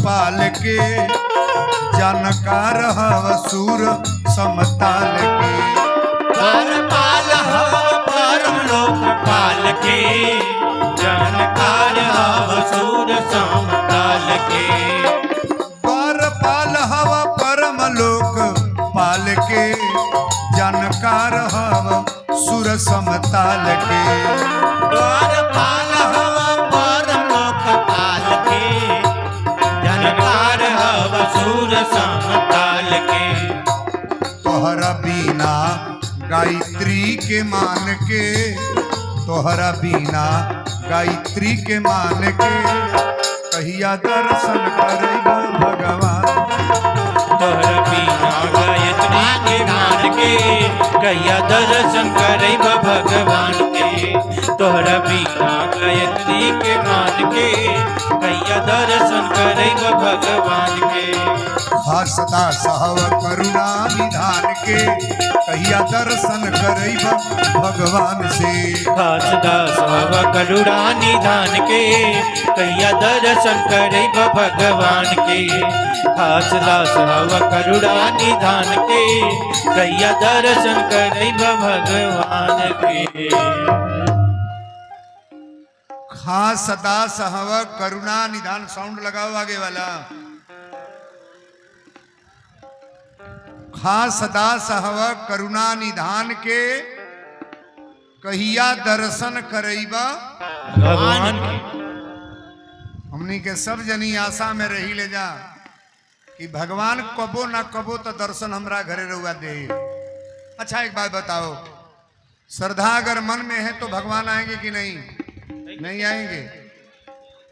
पाल के, जानकार हव सूर समताल के। द्वारपाल हव परम लोकपाल के, जानकार हव सूर समताल के। द्वारपाल हव परम लोकपाल के, जानकार हव सुर समताल के। द्वारपाल हव परम लोकपाल के, जानकार हव सूर समताल के। तोहरा बीना गायत्री के मान के, तोहरा बीना गायत्री के मान के, कहिया दर्शन करब भगवान। तोहरा बिना गायत्री के मान के, कहिया दर्शन करब भगवान के। तोहरा बिना गायत्री के मान के, कहिया दर्शन करब भगवान के। खासता सहव करुणा निधान के, कहिया दर्शन करब भगवान से। खास दास हव करुणा निधान के, कहिया दर्शन करब भगवान के। खास दास हव करुणा निधान के, कहिया दर्शन करब भगवान के। खास दास हव करुणा निधान। साउंड लगाओ आगे वाला। खास दास हव करुणा निधान के, कहिया दर्शन करैबा भगवान के। हमनी के सब जनी आशा में रही ले जा कि भगवान कबो ना कबो तो दर्शन हमरा घरे रहुआ दे। अच्छा एक बात बताओ, श्रद्धा अगर मन में है तो भगवान आएंगे कि नहीं? नहीं आएंगे।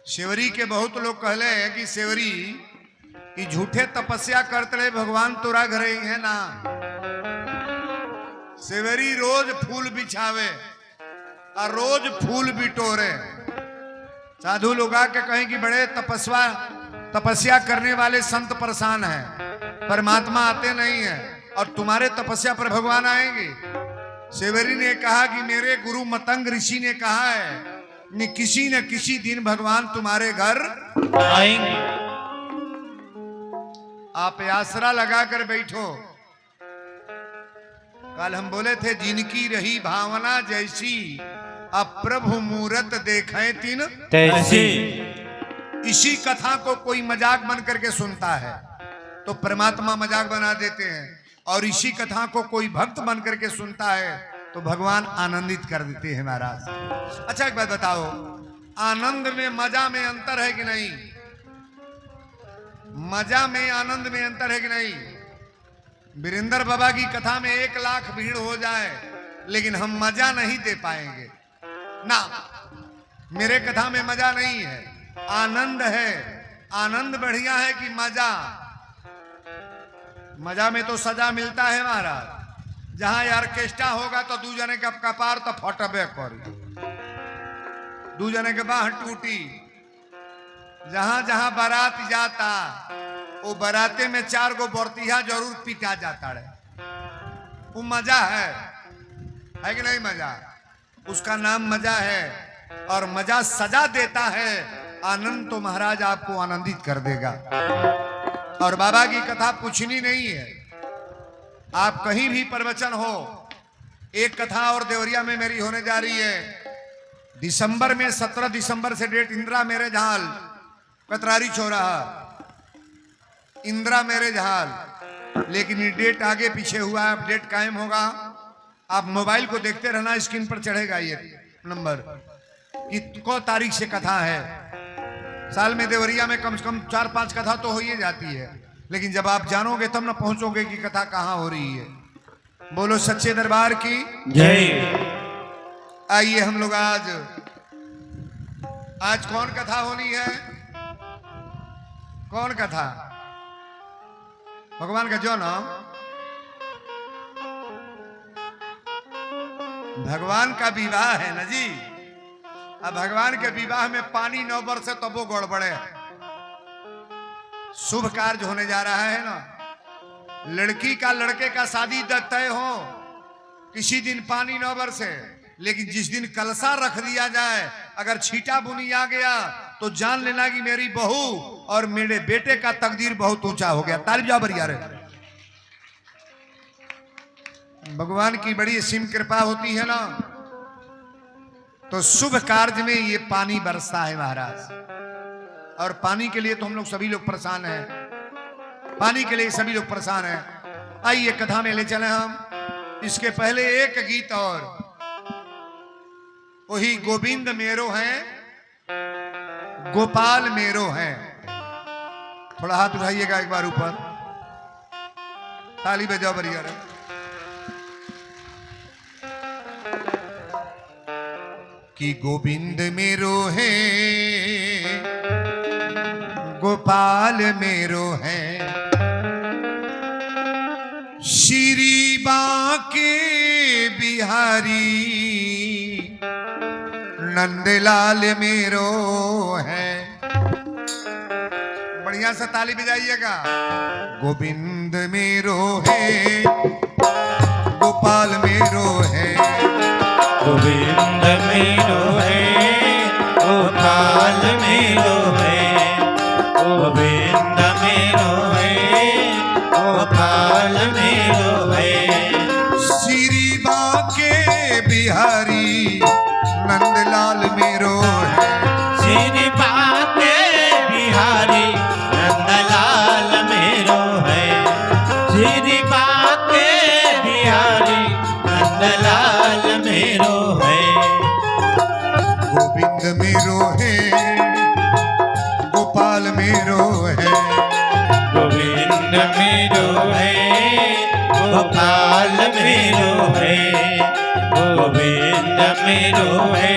सेवरी के बहुत लोग कहले हैं कि सेवरी कि झूठे तपस्या करते रहे, भगवान तोरा घरे ही है ना। सेवरी रोज फूल बिछावे और रोज फूल बिटोरे। साधु लोग आके कहें कि बड़े तपस्या करने वाले संत परेशान हैं, परमात्मा आते नहीं है और तुम्हारे तपस्या पर भगवान आएंगे। सेवरी ने कहा कि मेरे गुरु मतंग ऋषि ने कहा है न किसी दिन भगवान तुम्हारे घर आएंगे। आप आसरा लगा कर बैठो। कल हम बोले थे जिनकी रही भावना जैसी, अब प्रभु मूरत देखें तिन तैसी। इसी कथा को कोई मजाक बन करके सुनता है तो परमात्मा मजाक बना देते हैं, और इसी कथा को कोई भक्त बन करके सुनता है तो भगवान आनंदित कर देते हैं महाराज। अच्छा एक बात बताओ, आनंद में मजा में अंतर है कि नहीं? मजा में आनंद में अंतर है कि नहीं? वीरेंद्र बाबा की कथा में 1 लाख भीड़ हो जाए लेकिन हम मजा नहीं दे पाएंगे ना। मेरे कथा में मजा नहीं है, आनंद है। आनंद बढ़िया है कि मजा? मजा में तो सजा मिलता है महाराज। जहां ऑर्केस्ट्रा होगा तो 2 जने का कपार तो फटबे करी, 2 जने के बाह टूटी। जहां जहां बारात जाता वो बाराते में 4 गो बरतिया जरूर पिटा जाता है। वो मजा है कि नहीं? मजा, उसका नाम मजा है। और मजा सजा देता है, आनंद तो महाराज आपको आनंदित कर देगा। और बाबा की कथा पूछनी नहीं है। आप कहीं भी प्रवचन हो, एक कथा और देवरिया में मेरी होने जा रही है दिसंबर में, 17 दिसंबर से डेट। इंदिरा मैरिज हॉल, कतरारी चौराहा, इंदिरा मैरिज हॉल। लेकिन ये डेट आगे पीछे हुआ है, डेट कायम होगा। आप मोबाइल को देखते रहना, स्क्रीन पर चढ़ेगा ये नंबर कि को तारीख से कथा है। साल में देवरिया में कम से कम 4-5 कथा तो हो ही जाती है, लेकिन जब आप जानोगे तब ना पहुंचोगे कि कथा कहां हो रही है। बोलो सच्चे दरबार की जय। आइए हम लोग आज कौन कथा होनी है? कौन कथा? भगवान का जो नाम, भगवान का विवाह है ना जी। अब भगवान के विवाह में पानी 9 वर्ष से तब वो गड़बड़े। शुभ कार्य होने जा रहा है ना, लड़की का लड़के का शादी तय हो, किसी दिन पानी 9 वर्ष है, लेकिन जिस दिन कलशा रख दिया जाए, अगर छीटा बुनी आ गया तो जान लेना कि मेरी बहू और मेरे बेटे का तकदीर बहुत ऊंचा हो गया। तालिब जाओ बरिया रे। भगवान की बड़ी असीम कृपा होती है ना, तो शुभ कार्य में ये पानी बरसता है महाराज। और पानी के लिए तो हम लोग सभी लोग परेशान हैं, पानी के लिए सभी लोग परेशान हैं। आइए कथा में ले चले हम। इसके पहले एक गीत और, वही गोविंद मेरो हैं, गोपाल मेरो हैं। थोड़ा हाथ उठाइएगा एक बार ऊपर, ताली बजाओ बढ़िया रे। कि गोविंद मेरो है, गोपाल मेरो है, श्री बांके बिहारी नंदलाल मेरो है। बढ़िया से ताली बजाइएगा। गोविंद मेरो है, गोपाल मेरो है, गोविंद मेरो है, गोपाल मेरो है, गोविंद मेरो है, गोपाल मेरो है, श्री बांके बिहारी नंदलाल मेरो है, श्री बांके बिहारी नंदलाल मेरो है, श्री बांके बिहारी नंदलाल मेरो है। गोविंद मेरो है, गोपाल मेरो है, गोविंद मेरो है, गोपाल मेरो है, गोविंद मेरो है,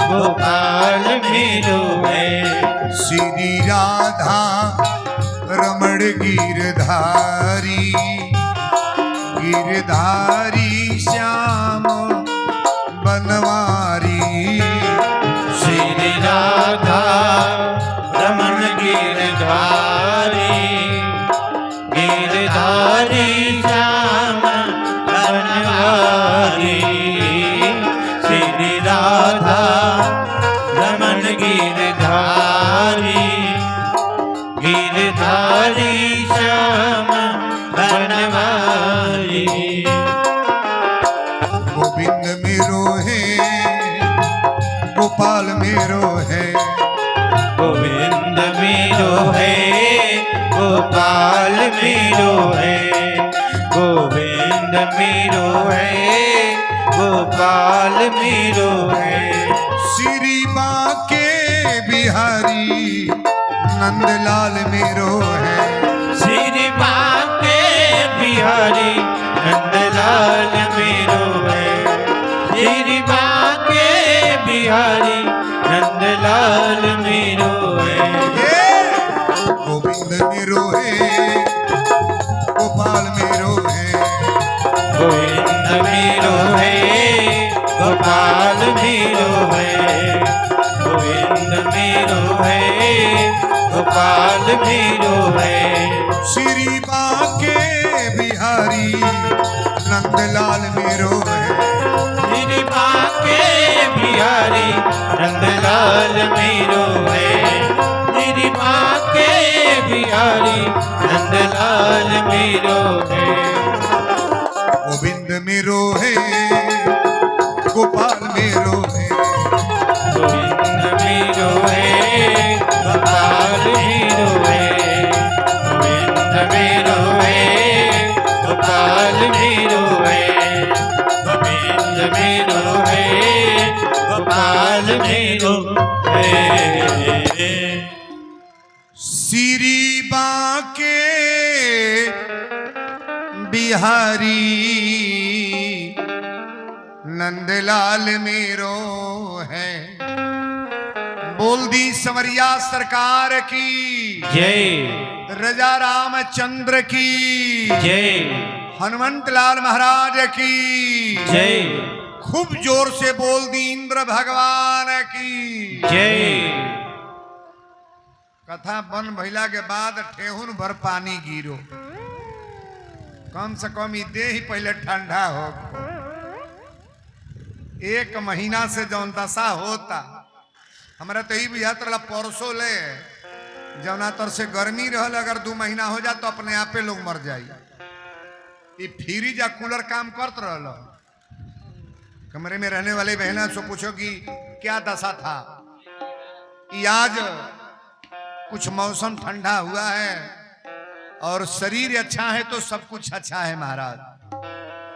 गोपाल मेरो है, श्री राधा रमण गिरधारी, गिरधारी श्याम बनवारी, श्री राधा रमण गिरधारी, गिरधारी श्याम बनवारी, श्री राधा रमण गिरधारी, गिरधारी श्याम बनवारी। गोविंद मेरो है, गोपाल मेरो है, गोविंद मेरो है, गोपाल मेरो है, गोविंद मेरो है, गोपाल मेरो है, श्री बांके बिहारी नंदलाल मेरो है, श्री बांके बिहारी नंदलाल मेरो है, श्री बांके बिहारी नंदलाल मेरो है। गोविंद मेरो है, गोपाल मेरो है, गोविंद मेरो है, गोपाल मेरो है, गोविंद मेरो है, गोपाल मेरो है, श्री बांके बिहारी नंदलाल मेरो है, श्री बांके बिहारी नंदलाल मेरो है, श्री बांके बिहारी नंदलाल मेरो है। गोविंद मेरो है, गोपाल मेरो है, गोविंद मेरो है, गोपाल मेरो है, गोविंद मेरो है, गोपाल मेरो है, गोविंद मेरो है, गोपाल मेरो है। श्री बांके बिहारी नंदलाल मेरो है। बोल दी समरिया सरकार की जय, रजा रामचंद्र की जय, हनुमंत लाल महाराज की जय, खूब जोर से बोल दी इंद्र भगवान की जय। कथा बन भइला के बाद ठेहुन भर पानी गिरो, कम से कम ई देह ही पहले ठंडा हो। एक महीना से जौन दशा होता हमारा तो ही बुझात रहा परसों ले जौना तर से गर्मी रहल अगर 2 महीना हो जाए तो अपने आपे लोग मर जाई। ये फ्रिज या कूलर काम करत रहल। कमरे में रहने वाले बहना से पूछो कि क्या दशा था। ये आज कुछ मौसम ठंडा हुआ है और शरीर अच्छा है तो सब कुछ अच्छा है महाराज।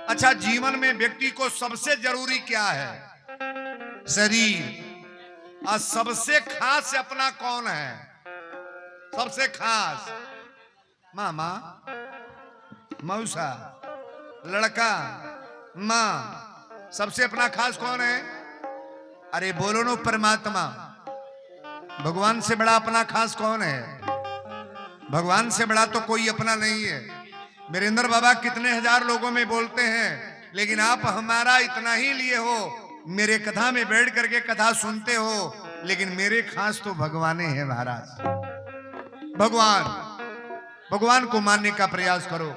अच्छा, जीवन में व्यक्ति को सबसे जरूरी क्या है? शरीर। और सबसे खास अपना कौन है? सबसे खास मामा, मौसा, लड़का, माँ, सबसे अपना खास कौन है? अरे बोलो नो परमात्मा। भगवान से बड़ा अपना खास कौन है? भगवान से बड़ा तो कोई अपना नहीं है। वीरेंद्र बाबा कितने हजार लोगों में बोलते हैं, लेकिन आप हमारा इतना ही लिए हो, मेरे कथा में बैठ करके कथा सुनते हो, लेकिन मेरे खास तो भगवान है महाराज। भगवान, भगवान को मानने का प्रयास करो।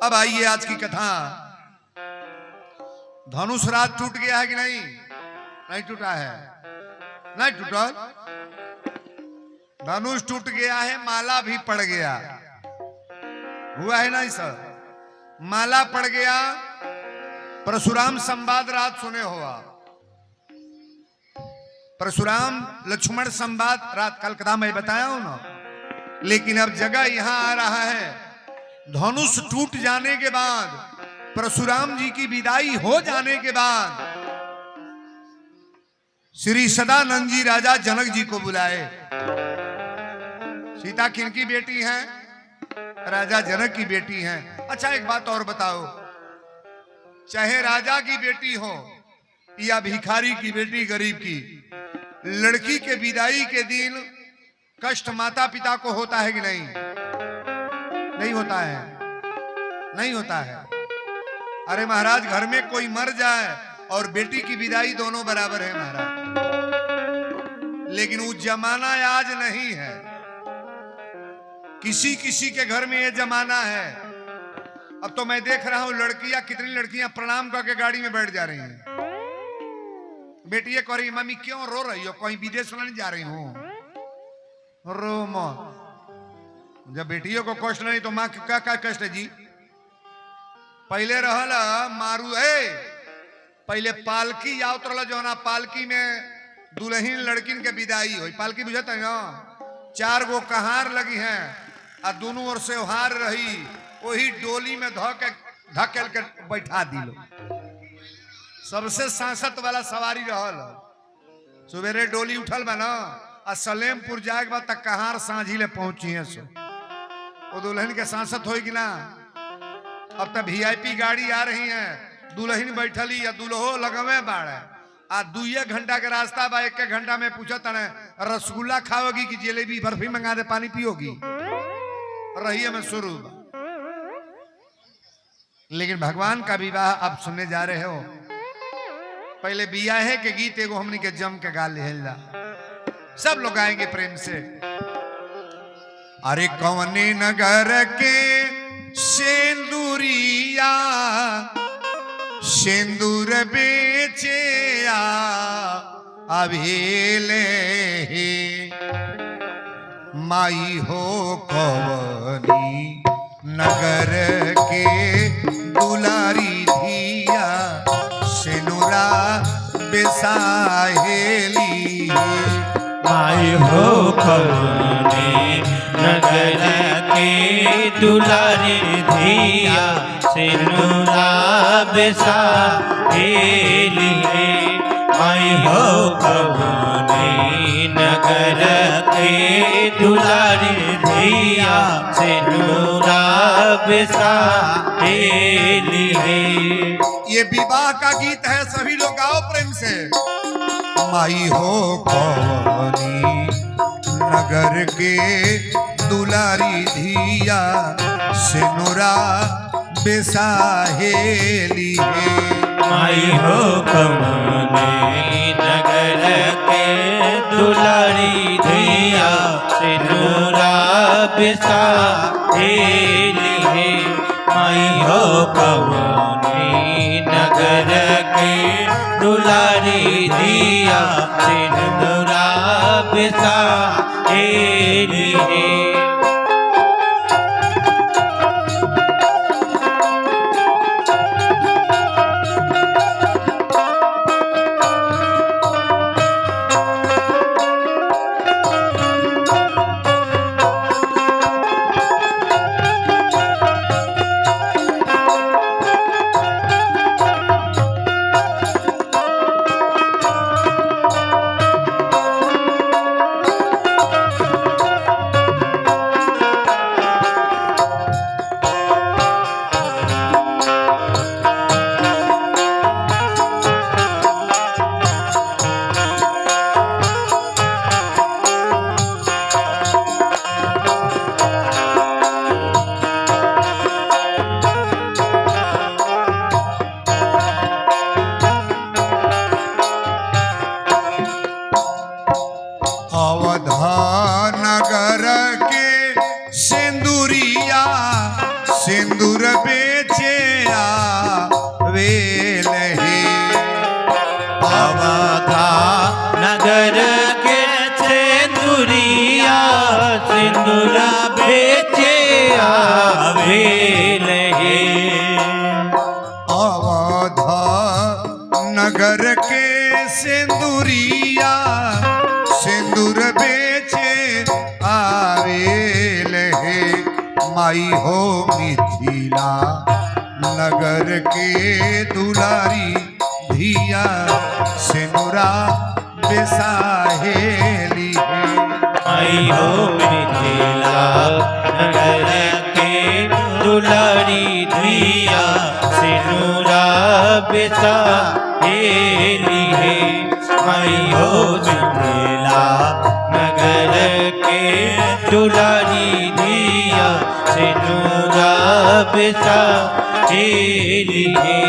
अब आइए आज की कथा। धनुष रात टूट गया है कि नहीं? नहीं टूटा है? नहीं टूटा। धनुष टूट गया है, माला भी पड़ गया। हुआ है नहीं सर? माला पड़ गया। परशुराम संवाद रात सुने हो आप? परशुराम लक्ष्मण संवाद रात कल कथा मैं बताया हूं ना, लेकिन अब जगह यहां आ रहा है। धनुष टूट जाने के बाद, परशुराम जी की विदाई हो जाने के बाद, श्री सदानंद जी राजा जनक जी को बुलाए। सीता किनकी बेटी है? राजा जनक की बेटी है। अच्छा, एक बात और बताओ, चाहे राजा की बेटी हो या भिखारी की बेटी, गरीब की, लड़की के विदाई के दिन कष्ट माता पिता को होता है कि नहीं? नहीं होता है? नहीं होता है। अरे महाराज, घर में कोई मर जाए और बेटी की विदाई दोनों बराबर है महाराज, लेकिन वो जमाना आज नहीं है। किसी किसी के घर में ये जमाना है। अब तो मैं देख रहा हूं लड़कियां, कितनी लड़कियां प्रणाम करके गाड़ी में बैठ जा रही हैं। बेटियां कह रही, मम्मी क्यों रो रही हो? कहीं विदेश नहीं जा रही हूं? रो मत। जब बेटियों को कष्ट नहीं तो मां क्या क्या कष्ट है जी? पहले रहल मारू है, पहले पालकी आओ तो जो ना, पालकी में दुल्हन लड़किन के विदाई हुई। पालकी बुझत है ना? 4 गो कहार लगी हैं और दोनों ओर से हार रही, वही डोली में धकेल के बैठा दिलो। सबसे सांसत वाला सवारी रहल। सवेरे डोली उठल बा ना, और सलेमपुर जाए के बाद तक कहार सांझी ले पहुंची है। सो वो दुल्हन के सांसत होई कि ना? अब तक VIP गाड़ी आ रही है, दुल्हन बैठली या दुल्हो लगवे बाड़े, आ 2 घंटा के रास्ता बा। 1 घंटा में पूछा तने रसगुल्ला खाओगी कि जलेबी बर्फी मंगा दे, पानी पियोगी? रहिए में शुरू। लेकिन भगवान का विवाह आप सुनने जा रहे हो। पहले बियाहे के गीत एगो हमनी के जम के गा लेला, सब लोग गाएंगे प्रेम से। अरे कौने नगर के सेंदूरिया, सिंदूर बेचे अभेले माई हो कवनी नगर के दुलारी धिया, सिनुरा बेसाहेली माई हो कवनी नगर के दुलारी धिया, सिनुरा बेसाहेली माई हो कवनी नगर के दुलारी धिया, सिनुरा बेसाहेली। ये विवाह का गीत है, सभी लोग गाओ प्रेम से। माई हो कवनी नगर के दुलारी धिया, सिनुरा बेसाहेली माई हो कवनी नगर के दुलारी धिया, सिनुरा बेसाहेली माई हो कवनी नगर के दुलारी धिया, सिनुरा बिसाहेली है। नगर के सिंदूरिया सिंदूर बेचे आवेल हे। अवधा नगर के सिंदूरिया सिंदूर बेचे आवेल हे। अवध नगर के सिंदूरिया सिंदूर बेचे आवेल हे। माई हो मिथिला नगर के दुलारी धिया सिंदूरा बेसाहेली है। माई हो मिथिला नगर के दुलारी धिया सिंदूरा बेसाहेली है। माई हो मिथिला नगर के दुलारी धिया सिंदूरा बेसाहेली है।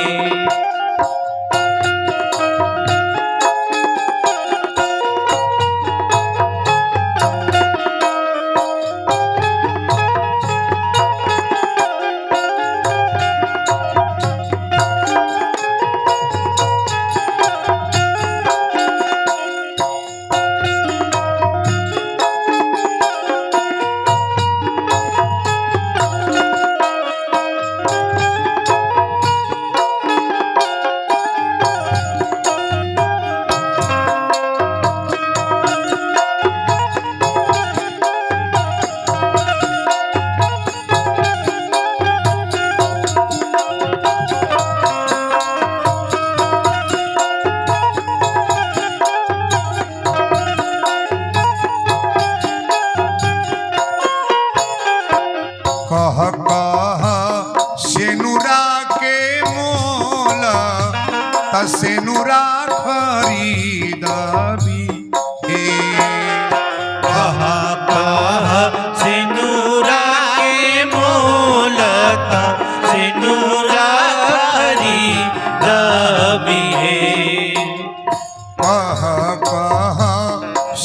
कह कह सेनुरा के मोल त सेनुरा खरीदबी हे। कह कह सिंदूरा के मोलत सिंदूरा खरीदबी है। कह कह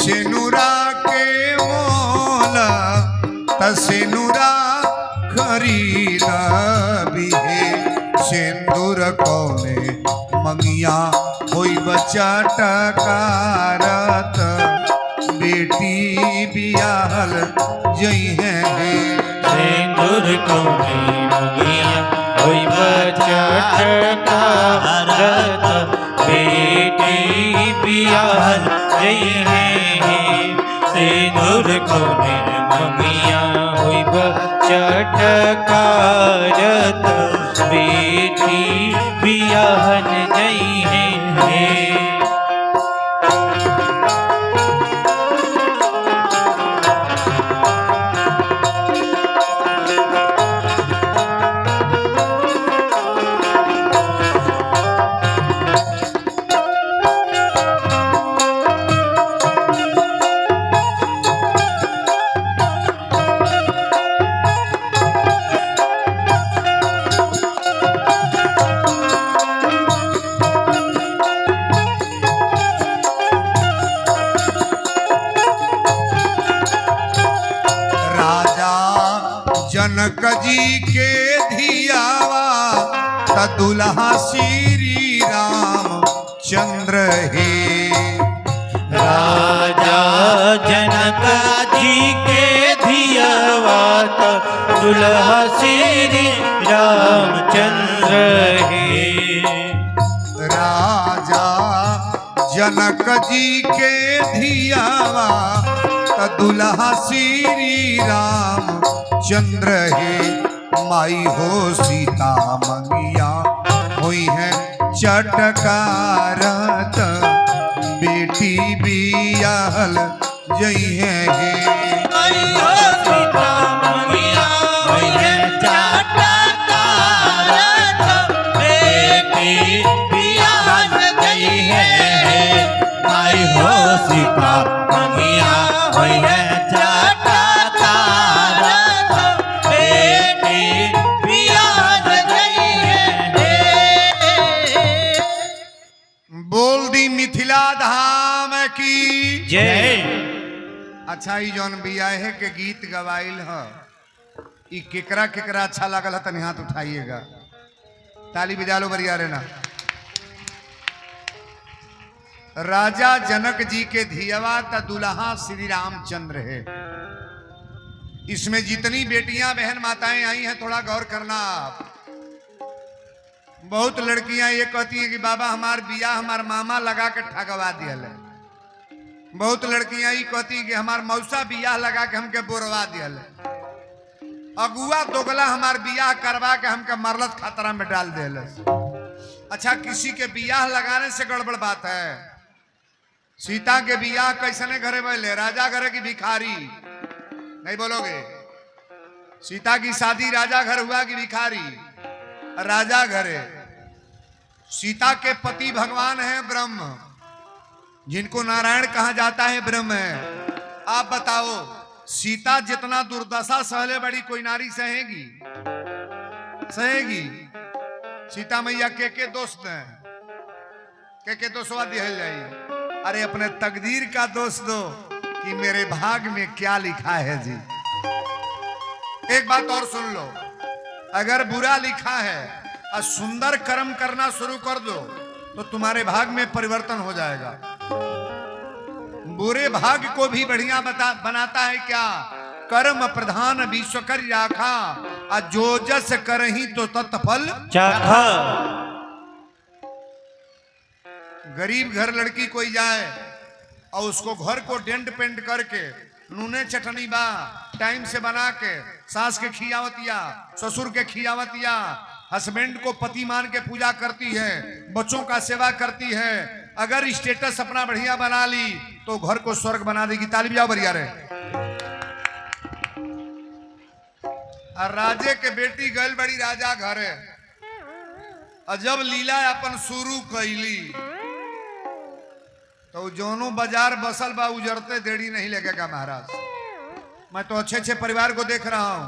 सेनुरा के मोल त सेनुरा खरीदबी हे। सिंदूर कौने मंगिया होई बच्चा टकारत बेटी बियाहल जई है। सिंदूर कौने मंगिया होई बच्चा टकारत बेटी बियाहल जई है। सिंदूर कौने मंगिया होई बच्चा टकारत बेटी बियाहल जई है। जनक जी के धियावा त दुल्हा श्री राम चंद्र हे। राजा दुल्हा श्री रामचंद्र है। राजा जनक जी के धियावा त दुल्हा श्री राम चंद्र है। माई हो सीता मंगिया हुई है चटकारत बेटी बियाहल जई है। आई हो सीता मैया हुई है चटकारत बेटी बियाहल जई है। आई हो सीता मैया हुई है मिथिला धाम की जय। अच्छा ई जौन बियाहे के गीत गवाइल ह ई केकरा केकरा अच्छा लागल है तनी हाथ उठाइएगा, ताली बजा लो बढ़िया रे ना। राजा जनक जी के धियवा त दुल्हा श्री रामचंद्र है। इसमें जितनी बेटियां बहन माताएं आई हैं थोड़ा गौर करना आप। बहुत लड़कियां ये कहती हैं कि बाबा हमार बिया हमार मामा लगा के ठगवा दियल है। बहुत लड़कियां ये कहती हैं कि हमार मौसा बियाह लगा के हमके बोरवा दियल है। अगुआ दोगला हमार बियाह करवा के हमके मरलत खतरा में डाल दियल। अच्छा किसी के बियाह लगाने से गड़बड़ बात है। सीता के बियाह कैसने घरे बैले, राजा घरे की भिखारी, नहीं बोलोगे? सीता की शादी राजा घर हुआ कि भिखारी? राजा घरे। सीता के पति भगवान हैं ब्रह्म, जिनको नारायण कहा जाता है ब्रह्म है। आप बताओ सीता जितना दुर्दशा सहले बड़ी कोई नारी सहेगी? सहेगी? सीता मैया के दोस्त हैं, के दोस्तवा दिहल जाइए। अरे अपने तकदीर का दोष दो कि मेरे भाग में क्या लिखा है जी। एक बात और सुन लो, अगर बुरा लिखा है और सुंदर कर्म करना शुरू कर दो तो तुम्हारे भाग में परिवर्तन हो जाएगा। बुरे भाग को भी बढ़िया बनाता है क्या? कर्म प्रधान विश्व कर राखा और जो जस करही तो तत्फल चाखा। गरीब घर लड़की कोई जाए और उसको घर को डेंट पेंट करके नूने चटनी बा टाइम से बना के सास के खियावतिया, ससुर के खियावतिया, हस्बैंड को पति मान के पूजा करती है, बच्चों का सेवा करती है। अगर स्टेटस अपना बढ़िया बना ली तो घर को स्वर्ग बना देगी। ताली बजाओ बढ़िया रे। और राजे के बेटी गल बड़ी राजा घर है और जब लीला अपन शुरू कैली तो जोनो बाजार बसल बा उजरते देरी नहीं लगेगा महाराज। मैं तो अच्छे अच्छे परिवार को देख रहा हूं।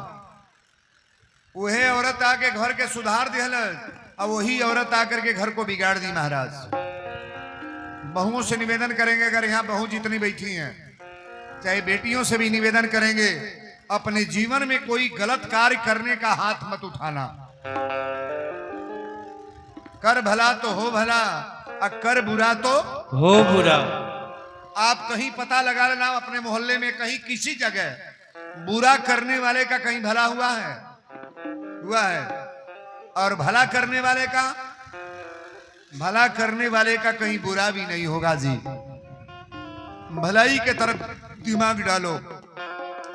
वही औरत आके घर के सुधार दिहल और वही औरत आकर के घर को बिगाड़ दी महाराज। बहुओं से निवेदन करेंगे, अगर यहाँ बहू जितनी बैठी हैं, चाहे बेटियों से भी निवेदन करेंगे, अपने जीवन में कोई गलत कार्य करने का हाथ मत उठाना। कर भला तो हो भला और कर बुरा तो हो बुरा। आप कहीं पता लगा लेना अपने मोहल्ले में कहीं किसी जगह बुरा करने वाले का कहीं भला हुआ है? हुआ है। और भला करने वाले का कहीं बुरा भी नहीं होगा जी। भलाई के तरफ दिमाग डालो।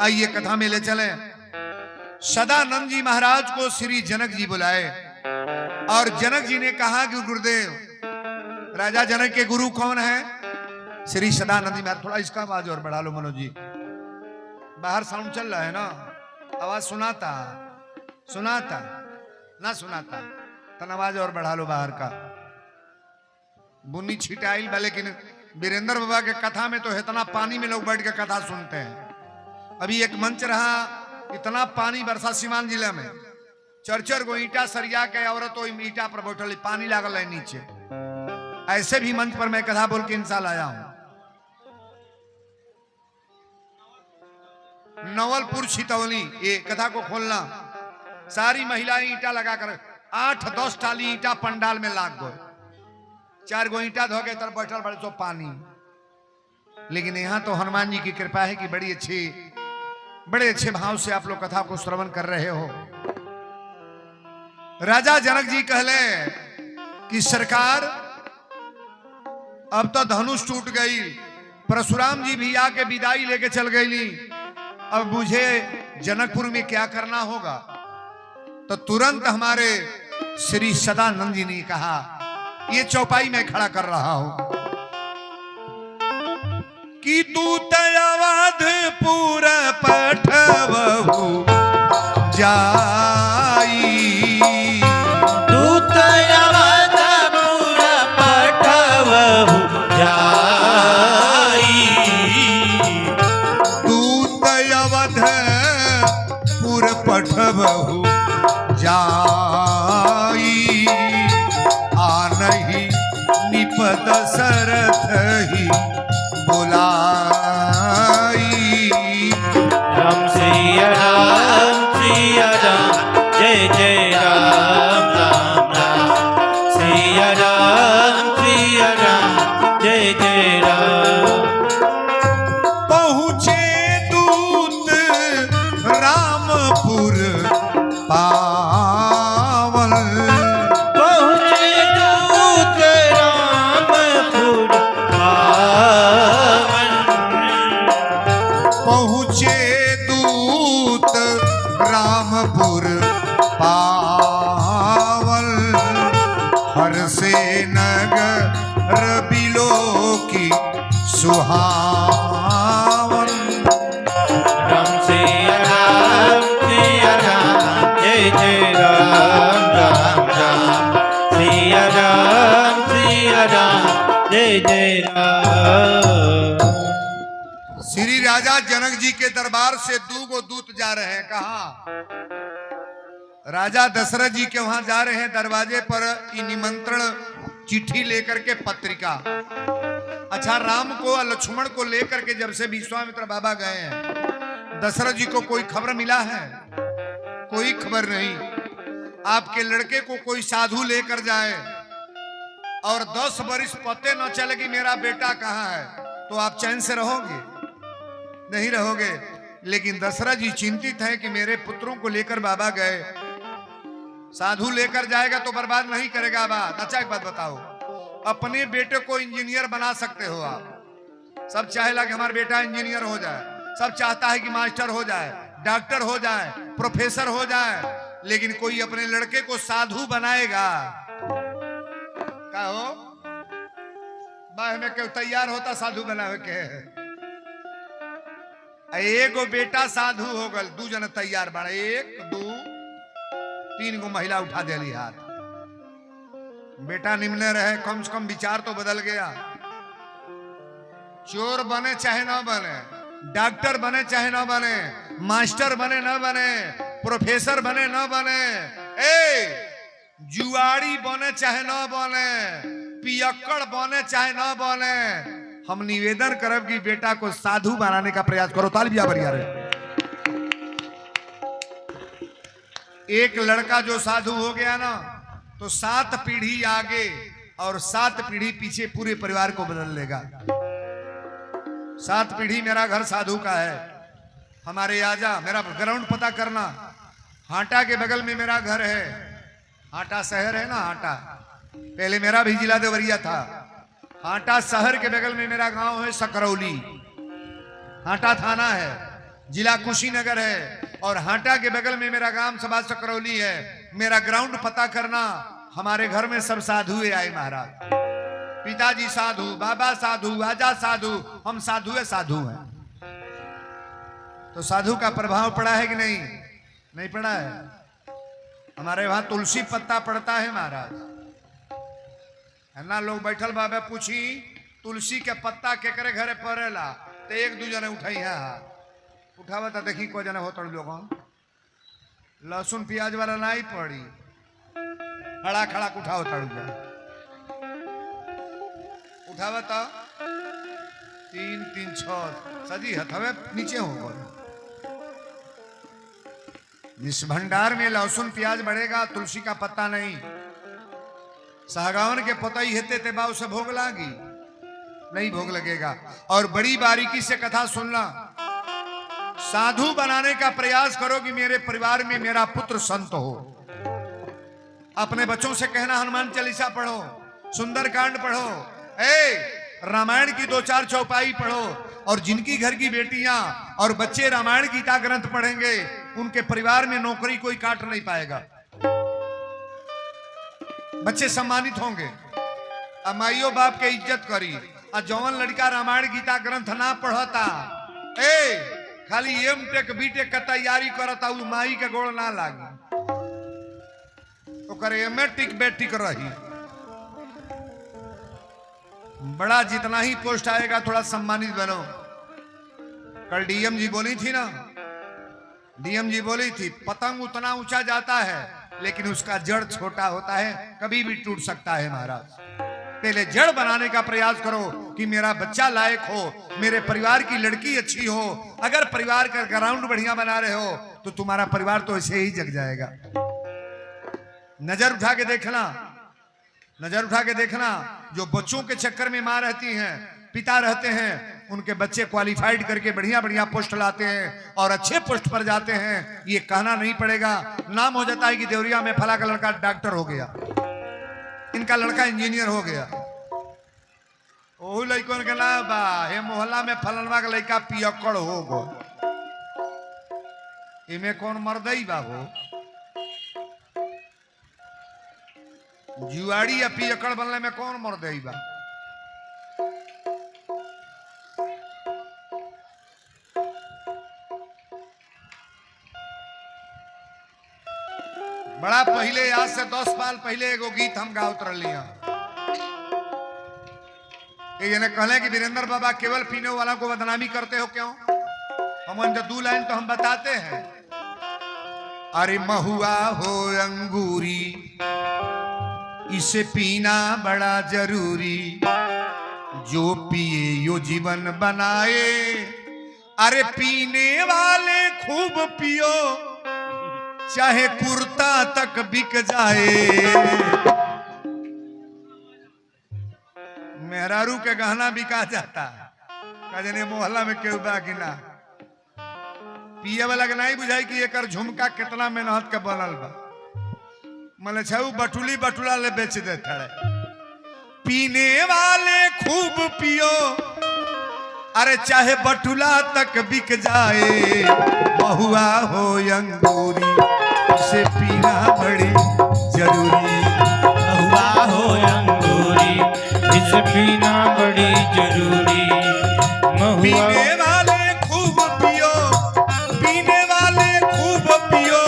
आइए कथा में ले चले। सदानंद जी महाराज को श्री जनक जी बुलाए और जनक जी ने कहा कि गुरुदेव, राजा जनक के गुरु कौन है? श्री सदानंद जी। थोड़ा इसका आवाज और बढ़ा लो मनोज जी, बाहर साउंड चल रहा है ना, आवाज सुनाता ना सुनाता तन आवाज और बढ़ा लो बाहर का। बुन्नी छिटाइल बा, लेकिन वीरेंद्र बाबा के कथा में तो इतना पानी में लोग बैठ के कथा सुनते हैं। अभी एक मंच रहा, इतना पानी बरसा सीवान जिला में, 4-4 गो ईटा सरिया के औरत ईटा पर बैठल, पानी लागल है नीचे। ऐसे भी मंच पर मैं कथा बोल के इंसान आया हूं। नवलपुर छितौली, ये कथा को खोलना, सारी महिलाएं ईटा लगाकर 8-10 टाली ईटा पंडाल में लाग गए। 4 गो ईटा धो के तरफ बैठल बड़े तो पानी। लेकिन यहाँ तो हनुमान जी की कृपा है कि बड़ी अच्छी बड़े अच्छे भाव से आप लोग कथा को श्रवण कर रहे हो। राजा जनक जी कहले कि सरकार अब तो धनुष टूट गई, परशुराम जी भी आके विदाई लेके चल गई, अब मुझे जनकपुर में क्या करना होगा। तो तुरंत हमारे श्री सदानंद जी ने कहा, ये चौपाई में खड़ा कर रहा हूं कि तू अवधपुर पठवहु जाई, दूत अवधपुर पठवहु जाई, दूत अवधपुर पठवहु जाई, आनहि निपद सरथ ही बुलाई। राम सिया राम जय जय राम राम राम, सिया राम जय जय राम। पहुँचे दूत रामपुर पावन, पहुँचे दूत रामपुर पावन, पहुँचे दूत रामपुर पावन, हर से नगर बिलो की सुहावन। राम सिया राम जय जय राम राम राम, सिया राम जय जय राम। श्री राजा जनक जी के दरबार से दूगो दूत जा रहे हैं। कहा? राजा दशरथ जी के वहां जा रहे हैं दरवाजे पर ये निमंत्रण चिट्ठी लेकर के पत्रिका। अच्छा, राम को और लक्ष्मण को लेकर के जब से विश्वामित्र बाबा गए हैं, दशरथ जी को कोई खबर मिला है? कोई खबर नहीं। आपके लड़के को कोई साधु लेकर जाए और 10 बरिस पते न चले कि मेरा बेटा कहाँ है, तो आप चैन से रहोगे? नहीं रहोगे। लेकिन दशरथ जी चिंतित हैं कि मेरे पुत्रों को लेकर बाबा गए, साधु लेकर जाएगा तो बर्बाद नहीं करेगा बात। अच्छा एक बात बताओ, अपने बेटे को इंजीनियर बना सकते हो आप? सब चाहेला कि हमारा बेटा इंजीनियर हो जाए, सब चाहता है कि मास्टर हो जाए, डॉक्टर हो जाए, प्रोफेसर हो जाए, लेकिन कोई अपने लड़के को साधु बनाएगा? क्या हो बाह में क्यों तैयार होता साधु बनावे के? एगो बेटा साधु हो गल, 2 जन तैयार बना, 1 2 3 गो महिला उठा दिली हाथ। बेटा निम्न रहे, कम से कम विचार तो बदल गया। चोर बने चाहे ना बने, डॉक्टर बने चाहे ना बने, मास्टर बने ना बने, प्रोफेसर बने ना बने, जुआड़ी बने चाहे ना बने, पियक्कड़ बने चाहे ना बने, हम निवेदन करब कि बेटा को साधु बनाने का प्रयास करो। तालियां बढ़िया रहे। एक लड़का जो साधु हो गया ना, तो 7 पीढ़ी आगे और 7 पीढ़ी पीछे पूरे परिवार को बदल लेगा। 7 पीढ़ी मेरा घर साधु का है। हमारे आजा, मेरा ग्राउंड पता करना, हाटा के बगल में मेरा घर है। हाटा शहर है ना, हाटा पहले मेरा भी जिला देवरिया था। हाटा शहर के बगल में मेरा गांव है सकरौली। हाटा थाना है, जिला कुशीनगर है, और हाटा के बगल में मेरा गांव सभा सकरौली है। मेरा ग्राउंड पता करना। हमारे घर में सब साधु आए महाराज, पिताजी साधु, बाबा साधु, आजा साधु, हम साधु हैं। तो साधु का प्रभाव पड़ा है कि नहीं? नहीं पड़ा है। हमारे वहां तुलसी पत्ता पड़ता है महाराज, है ना? लोग बैठल बाबा पूछी तुलसी के पत्ता केकरे घरे पड़ेला, तो 1 2 जने उठाई है हाथ। उठावा था, देखी को जने होता लोग। लहसुन प्याज वाला नहीं पड़ी, खड़ा खड़ा उठाओ तड़ू जा। उठावा था 3 3 6 सजी हथवे नीचे हो गए। इस भंडार में लहसुन प्याज बढ़ेगा, तुलसी का पत्ता नहीं। सागवान के पतई हेते ते बाव से भोग लागी, नहीं भोग लगेगा। और बड़ी बारीकी से कथा सुनना। साधु बनाने का प्रयास करो कि मेरे परिवार में मेरा पुत्र संत हो। अपने बच्चों से कहना हनुमान चालीसा पढ़ो, सुंदरकांड पढ़ो, रामायण की 2-4 चौपाई पढ़ो। और जिनकी घर की बेटियां और बच्चे रामायण गीता ग्रंथ पढ़ेंगे उनके परिवार में नौकरी कोई काट नहीं पाएगा, बच्चे सम्मानित होंगे। अब माइयो बाप के इज्जत करी। और जौन लड़का रामायण गीता ग्रंथ ना पढ़ता, खाली एम.टेक बी.टेक का तैयारी करता, उ माई के गोड़ ना लागी, तो करे एम.टिक बेटिक रही। बड़ा जितना ही पोस्ट आएगा थोड़ा सम्मानित बनो। कल डीएम जी बोली थी ना, डीएम जी बोली थी पतंग उतना ऊंचा जाता है लेकिन उसका जड़ छोटा होता है, कभी भी टूट सकता है। महाराज पहले जड़ बनाने का प्रयास करो कि मेरा बच्चा लायक हो, मेरे परिवार की लड़की अच्छी हो। अगर परिवार का ग्राउंड बढ़िया बना रहे हो तो तुम्हारा परिवार तो ऐसे ही जग जाएगा। नजर उठा के देखना, नजर उठा के देखना, जो बच्चों के चक्कर में मां रहती हैं, पिता रहते हैं, उनके बच्चे क्वालिफाइड करके बढ़िया बढ़िया पोस्ट लाते हैं और अच्छे पोस्ट पर जाते हैं। ये कहना नहीं पड़ेगा, नाम हो जाता है कि देवरिया में फला का लड़का डॉक्टर हो गया, इनका लड़का इंजीनियर हो गया। ओहू लड़कों के ना बा हे मोहल्ला में फलनवा का लड़का पियक्कड़ हो गो, इमे कौन मर्दई बा हो, जुआड़ी या पियक्कड़ बनने में कौन मर्दई बा। बड़ा पहले, आज से 10 साल पहले एगो गीत हम गावत रही। ये कहले कि वीरेंद्र बाबा केवल पीने वाला को बदनामी करते हो क्यों? हम 2 लाइन तो हम बताते हैं। अरे महुआ हो अंगूरी, इसे पीना बड़ा जरूरी, जो पिए यो जीवन बनाए। अरे पीने वाले खूब पियो, चाहे कुर्ता तक बिक जाए। मेहरारू के गहना बिका जाता, कजने मोहल्ला में केहू बाकी ना पिए वाला के नहीं बुझाई कि एकर झुमका कितना मेहनत के बनल बा। मले छऊ बटुली बटुला ले बेच देता है। पीने वाले खूब पियो, अरे चाहे बटुला तक बिक जाए। महुआ हो अंगूरी, इसे पीना बड़ी जरूरी। महुआ हो अंगूरी, इसे पीना बड़ी जरूरी। पीने वाले खूब पियो, पीने वाले खूब पियो,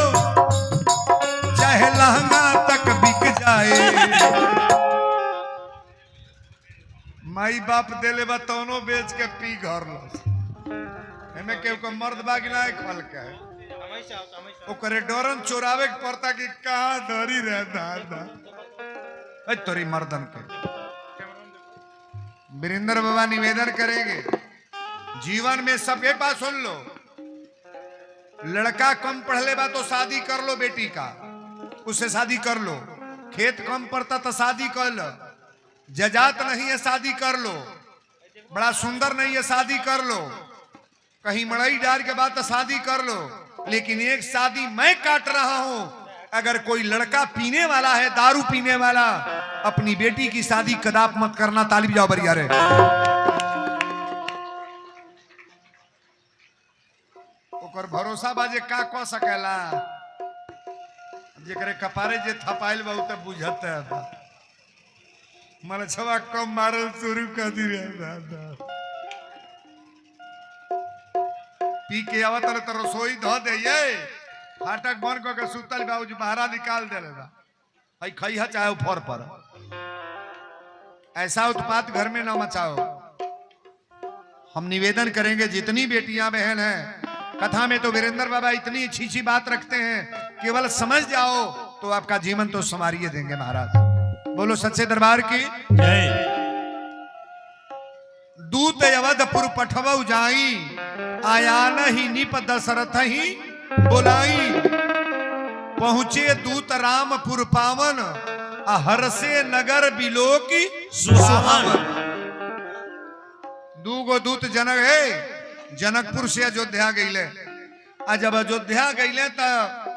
चाहे लहंगा तक बिक जाए। माई बाप देले बा तौनो बेच के पी घर लो। एमे केहू को मर्द बागी ना खल के ओकरे डरन चोरावे के पड़ता कि कहां धरी रह दादा। ए तोरी मर्दन के वीरेंद्र बाबा निवेदन करेंगे, जीवन में सबके पास सुन लो, लड़का कम पढ़ले बा तो शादी कर लो बेटी का, उससे शादी कर लो। खेत कम पड़ता तो शादी कर लो, जजात नहीं है शादी कर लो, बड़ा सुंदर नहीं है शादी कर लो, कहीं मड़ई डार के बाद तो शादी कर लो। लेकिन एक शादी मैं काट रहा हूं, अगर कोई लड़का पीने वाला है, दारू पीने वाला, अपनी बेटी की शादी कदाप मत करना। ताली जाओ बरिया रे। ओकर भरोसा बाजे का कह सकेला, जेकरे कपारे जे थपाइल बा उ त बुझत है। मन छवा कम मारल शुरू कर दी रे दादा। पी के आवत तो रसोई धो दे, ये फाटक बन के सुतल बा, जो बाहर निकाल दे बा, हई खइहा चाहे ऊपर पर। ऐसा उत्पात घर में ना मचाओ। हम निवेदन करेंगे जितनी बेटियां बहन हैं, कथा में तो वीरेंद्र बाबा इतनी अच्छी अच्छी बात रखते हैं, केवल समझ जाओ तो आपका जीवन तो संवारिये देंगे महाराज। बोलो सच्चे दरबार की जय। दूत अवधपुर पठवऊ जाई, आया नहीं निप दशरथ ही बुलाई। पहुंचे दूत रामपुर पावन, हरसे नगर बिलो की सुहावन। दूगो दूत जनक है, जनकपुर से अयोध्या गईले। आ जब अयोध्या गईले तो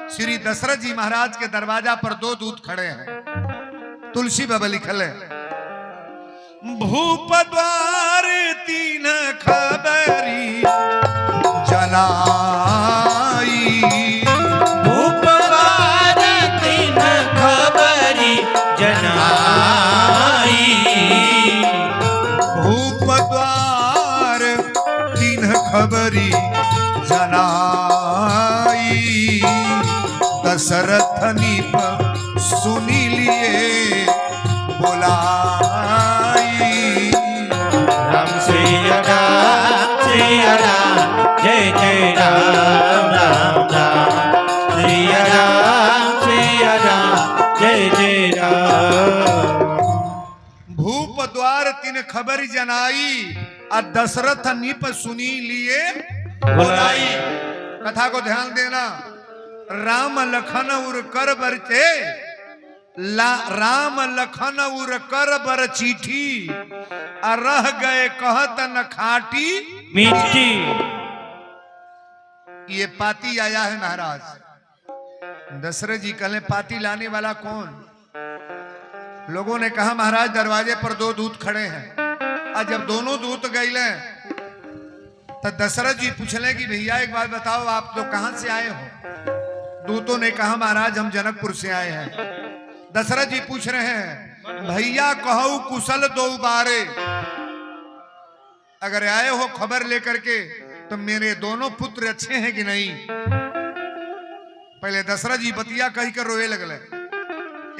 श्री दशरथ जी महाराज के दरवाजा पर दो दूत खड़े हैं। तुलसी बाबा लिखल है, भूप द्वार तीन खबरी जनाई, भूप द्वार तीन खबरी जनाई, भूप द्वार तीन खबरी जनाई, दशरथ नीप सुनी लिए बोलाई। राम सिया राम सिया राम, जय जय राम राम राम, सिया राम जय जय राम। भूप द्वार तीन खबर जनाई, और दशरथ नीप सुनी लिए बोलाई। कथा को ध्यान देना, राम लखन उर कर बरचे, राम लखन उर कर बर चिट्ठी, और रह गए कहत न खाटी मीठी। ये पाती आया है महाराज। दशरथ जी कहले पाती लाने वाला कौन? लोगों ने कहा महाराज दरवाजे पर दो दूत खड़े हैं। और जब दोनों दूत गए तो दशरथ जी पूछले कि भैया एक बात बताओ, आप लोग कहां से आए हो? दूतों ने कहा महाराज हम जनकपुर से आए हैं। दशरथ जी पूछ रहे हैं भैया कहू कुशल दो बारे, अगर आए हो खबर लेकर के तो मेरे दोनों पुत्र अच्छे हैं कि नहीं? पहले दशरथ जी बतिया कही कर रोए लगले।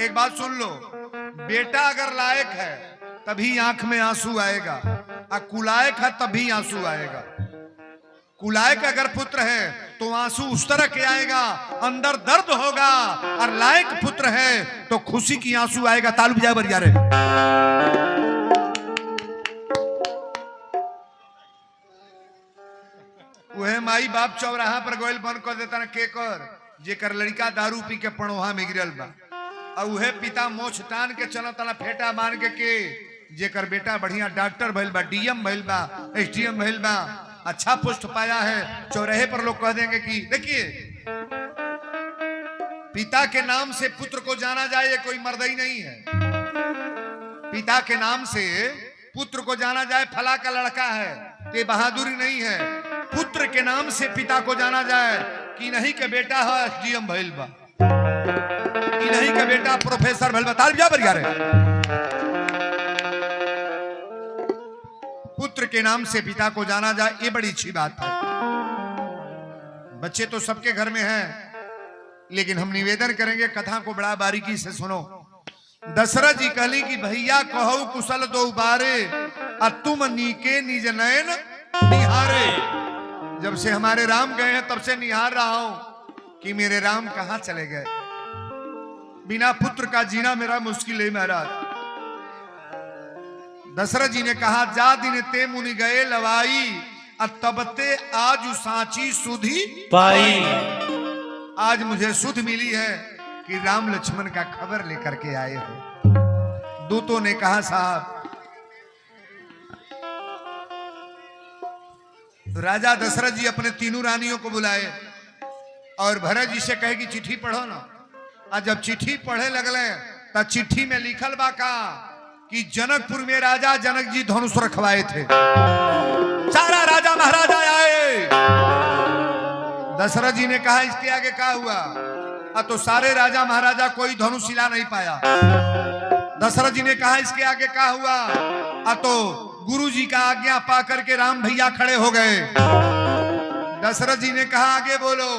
एक बात सुन लो, बेटा अगर लायक है तभी आंख में आंसू आएगा, और कुलायक है तभी आंसू आएगा। कुलायक अगर पुत्र है तो आंसू उस तरह के आएगा, अंदर दर्द होगा, और लायक पुत्र है तो खुशी की आंसू आएगा। तालू बजाए बरिया रे। वह माई बाप चौराहा पर गोयल बंद कर देता ना केकर, जेकर लड़का दारू पी के पड़ोहा में गिरल बा, और वह पिता मोछ टान के चलता ना फेटा मान के जेकर बेटा बढ़िया डॉक्टर भइल बा, डीएम भइल बा, एसडीएम भइल बा, अच्छा पोस्ट पाया है। चौराहे पर लोग कह देंगे कि देखिए पिता के नाम से पुत्र को जाना जाए ये कोई मर्दई नहीं है। पिता के नाम से पुत्र को जाना जाए फला का लड़का है, ये बहादुरी नहीं है। पुत्र के नाम से पिता को जाना जाए कि नहीं के बेटा है एसडीएम भइल बा, कि नहीं के बेटा प्रोफेसर भइल बा। ताल बजा बरिया रे। पुत्र के नाम से पिता को जाना जाए ये बड़ी अच्छी बात है। बच्चे तो सबके घर में हैं, लेकिन हम निवेदन करेंगे कथा को बड़ा बारीकी से सुनो। दशरथ जी कहली कि भैया कहू कुशल दो बारे, और तुम नीके निज नयन निहारे। जब से हमारे राम गए हैं तब से निहार रहा हूं कि मेरे राम कहां चले गए। बिना पुत्र का जीना मेरा मुश्किल है महाराज। दशरथ जी ने कहा जा दिन ते मुनि गए लवाई, तबते आज सांची सुधी पाई। आज मुझे सुध मिली है कि राम लक्ष्मण का खबर लेकर के आए हो। दूतों ने कहा साहब राजा दशरथ जी अपने तीनों रानियों को बुलाए और भरत जी से कहे कि चिट्ठी पढ़ो ना। और जब चिट्ठी पढ़े लगले तब चिट्ठी में लिखल बा का कि जनकपुर में राजा जनक जी धनुष रखवाए थे। सारा राजा महाराजा आए। दशरथ जी ने कहा इसके आगे क्या हुआ? तो सारे राजा महाराजा कोई धनुष हिला नहीं पाया। दशरथ जी ने कहा इसके आगे क्या हुआ? तो गुरु जी का आज्ञा पा करके राम भैया खड़े हो गए। दशरथ जी ने कहा आगे बोलो।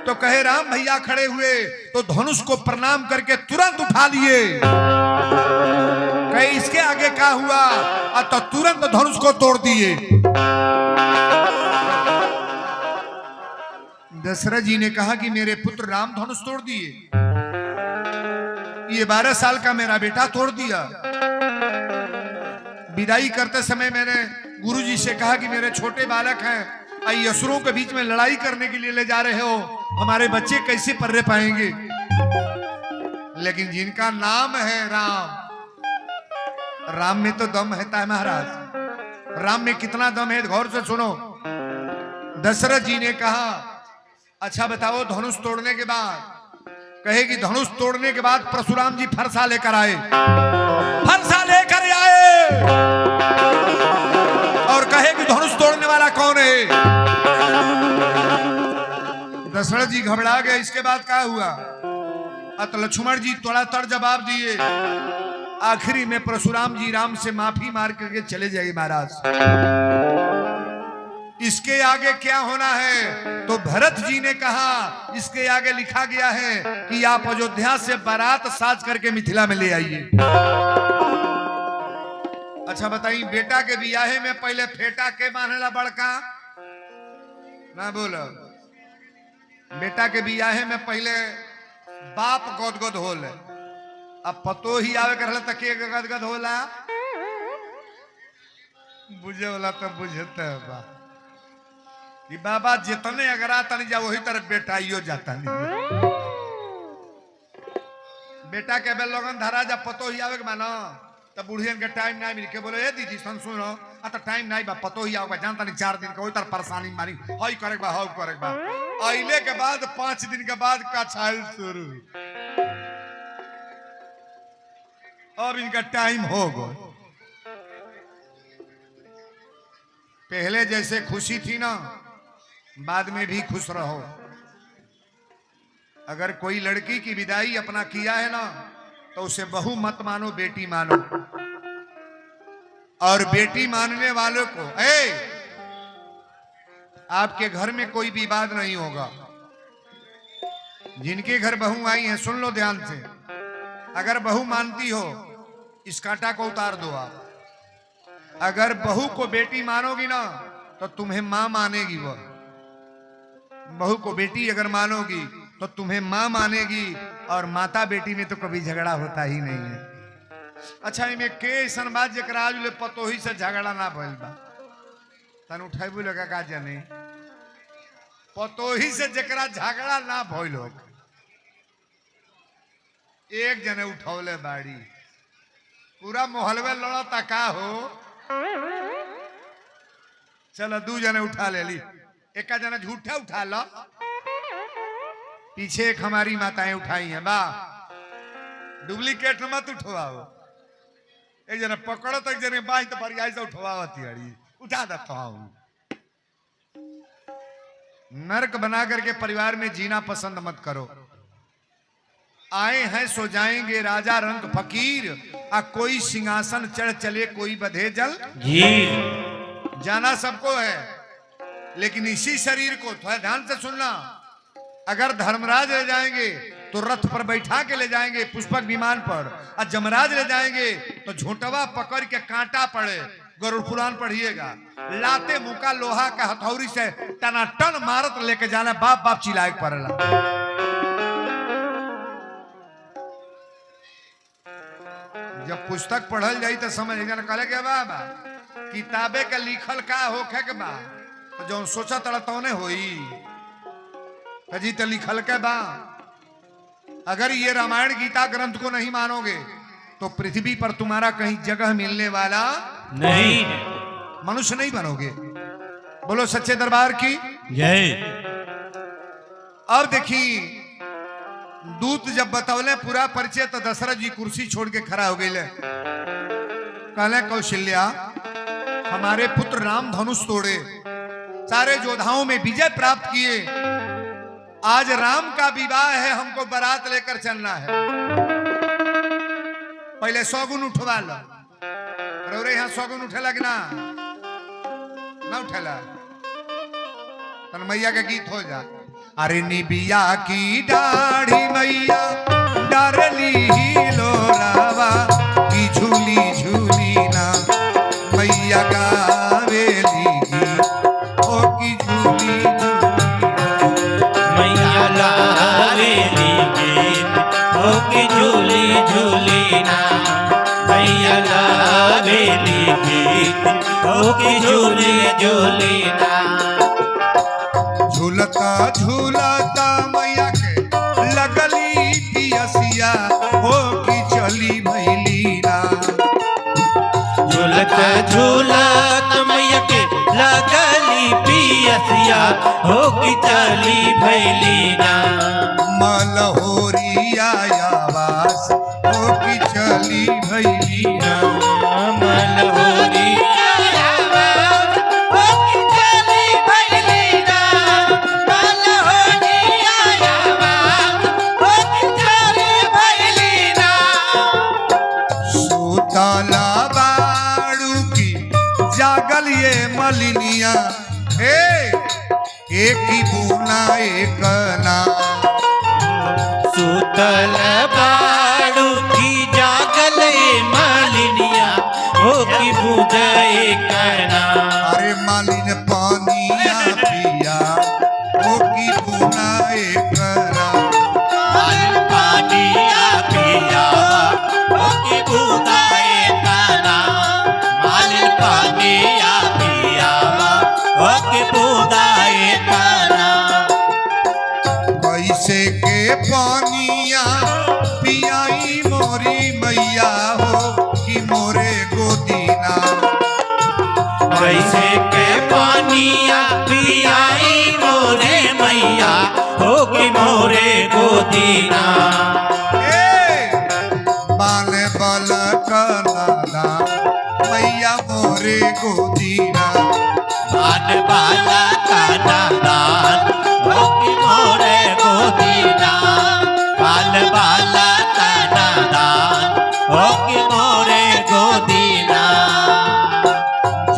तो कहे राम भैया खड़े हुए तो धनुष को प्रणाम करके तुरंत उठा लिए। कहे इसके आगे क्या हुआ? तो तुरंत धनुष को तोड़ दिए। दशरथ जी ने कहा कि मेरे पुत्र राम धनुष तोड़ दिए, ये 12 साल का मेरा बेटा तोड़ दिया। विदाई करते समय मैंने गुरुजी से कहा कि मेरे छोटे बालक हैं, असुरों के बीच में लड़ाई करने के लिए ले जा रहे हो, हमारे बच्चे कैसे पर्रे पाएंगे? लेकिन जिनका नाम है राम, राम में तो दम है महाराज। राम में कितना दम है गौर से सुनो। दशरथ जी ने कहा अच्छा बताओ धनुष तोड़ने के बाद, कहे कि धनुष तोड़ने के बाद परशुराम जी फरसा लेकर आए, फरसा लेकर आए और कहे कि धनुष तोड़ने वाला कौन है। दशरथ जी घबरा गए। इसके बाद क्या हुआ, अत लक्ष्मण जी थोड़ा तर जवाब दिए। आखिरी में परशुराम जी राम से माफी मार करके चले जाए महाराज। इसके आगे क्या होना है, तो भरत जी ने कहा इसके आगे लिखा गया है कि आप अयोध्या से बारात साज करके मिथिला में ले आइए। अच्छा बताइए, बेटा के बियाहे में पहले फेटा के बांधेला बड़का ना बोलो, बेटा के बियाहे में पहले बाप गदगद होल, अब पतो ही आवे कर तके गदगद होला, बुझे वाला तो बुझते बा कि बाबा जितने अगर आता नहीं जा वही तरफ बेटाइयो जाता नहीं। बेटा के बेल लगन धरा जा पतो ही आवे के मानो तब बुढ़ियन के टाइम नहीं मिल के बोले ए दीदी सुनो आ तो टाइम नहीं बा पतो ही आवे जानता नहीं 4 दिन का वही तरह परेशानी मारी हई करे बा हौ करे बा। आइले के बाद 5 दिन के बाद का छाल शुरू, अब इनका टाइम हो गया। पहले जैसे खुशी थी ना बाद में भी खुश रहो। अगर कोई लड़की की विदाई अपना किया है ना तो उसे बहू मत मानो, बेटी मानो। और बेटी मानने वालों को आपके घर में कोई विवाद नहीं होगा। जिनके घर बहू आई है सुन लो ध्यान से, अगर बहू मानती हो इस कांटा को उतार दो आप। अगर बहू को बेटी मानोगी ना तो तुम्हें मां मानेगी। वह बहू को बेटी अगर मानोगी तो तुम्हें मां मानेगी, और माता बेटी में तो कभी झगड़ा होता ही नहीं है। अच्छा इनमें के ऐसा बात जरा आज ले पतो ही से झगड़ा ना भइल बा तन उठाइबू लगा का जाने पतो ही से जरा झगड़ा ना भइल हो, एक जने उठौले बाड़ी पूरा मोहल्ले लड़ता का हो। चलो 2 जने उठा ले ली, एक जना झूठा उठा लो, पीछे एक हमारी माताएं उठाई हैं बा, डुप्लीकेट मत उठवाओ। एक जना पकड़ो तो एक जने बाई तो बरियाई से उठवाओ तियारी उठा देता हूं। नर्क बना करके परिवार में जीना पसंद मत करो। आए हैं सो जाएंगे राजा रंग फकीर, आ कोई सिंहासन चढ़ चले कोई बधे जल जी। जाना सबको है, लेकिन इसी शरीर को थोड़ा ध्यान से सुनना। अगर धर्मराज ले जाएंगे तो रथ पर बैठा के ले जाएंगे पुष्पक विमान पर, और जमराज ले जाएंगे तो झोंटवा पकड़ के कांटा पड़े। गरुड़ पुराण पढ़िएगा, लाते मुका लोहा का हथौड़ी से टनाटन मारत लेके जाना, बाप बाप चिल्लाए पड़ेला। जब पुस्तक पढ़ल जाई तो समझ जाना कहले के बाबा किताबे के लिखल का होखे के बा तो जो सोचा तड़ा तौने होई जी तो लिखल के बा। अगर ये रामायण गीता ग्रंथ को नहीं मानोगे तो पृथ्वी पर तुम्हारा कहीं जगह मिलने वाला नहीं, मनुष्य नहीं बनोगे। बोलो सच्चे दरबार की जय। अब देखी दूत जब बतौले पूरा परिचय तो दशरथ जी कुर्सी छोड़ के खड़ा हो गए। कहले कौशल्या हमारे पुत्र राम धनुष तोड़े, सारे योद्धाओं में विजय प्राप्त किए, आज राम का विवाह है, हमको बारात लेकर चलना है। पहले सौगुन उठवा लो। रौरे यहाँ सौगुन उठेला कि ना उठेला? तन मैया का गीत हो जा। अरे निबिया की दाढ़ी मैया डारली लोरावा की झूली झूली ना मैया गावेली ओ की झूली मैया गावेली ओ की झूली झूली ना मैया गावेली ओ की झूली झूली ना। झूलता झूलता मैया के लगली पियसिया हो की चली भैली ना। झूलता झूलता मैया के लगली पियसिया रसिया हो कि चली भैली ना मलहोरिया आवास हो कि चली भैली ना मलहोरी सुतला बाड़ू की जागल ये मलिनिया एक ही बूना एक ना सुतल बाड़ू की जागल मालिनिया हो कि बुझे कना अरे मालिन पानिया पिया हो कि बूना एक ना पानिया पिया हो कि बुझे कना मालिन पानिया पिया हो कि बुझे कना कैसे के पानिया पियाई मोरी मैया हो कि मोरे गोदीना कैसे के पानिया पियाई मोरे मैया हो कि मोरे गोदीना बान बल कनादा मैया मोरे गोदीना बान बाला का नादान हो कि मोरे गोदीना बान बाला का नादान हो कि मोरे गोदीना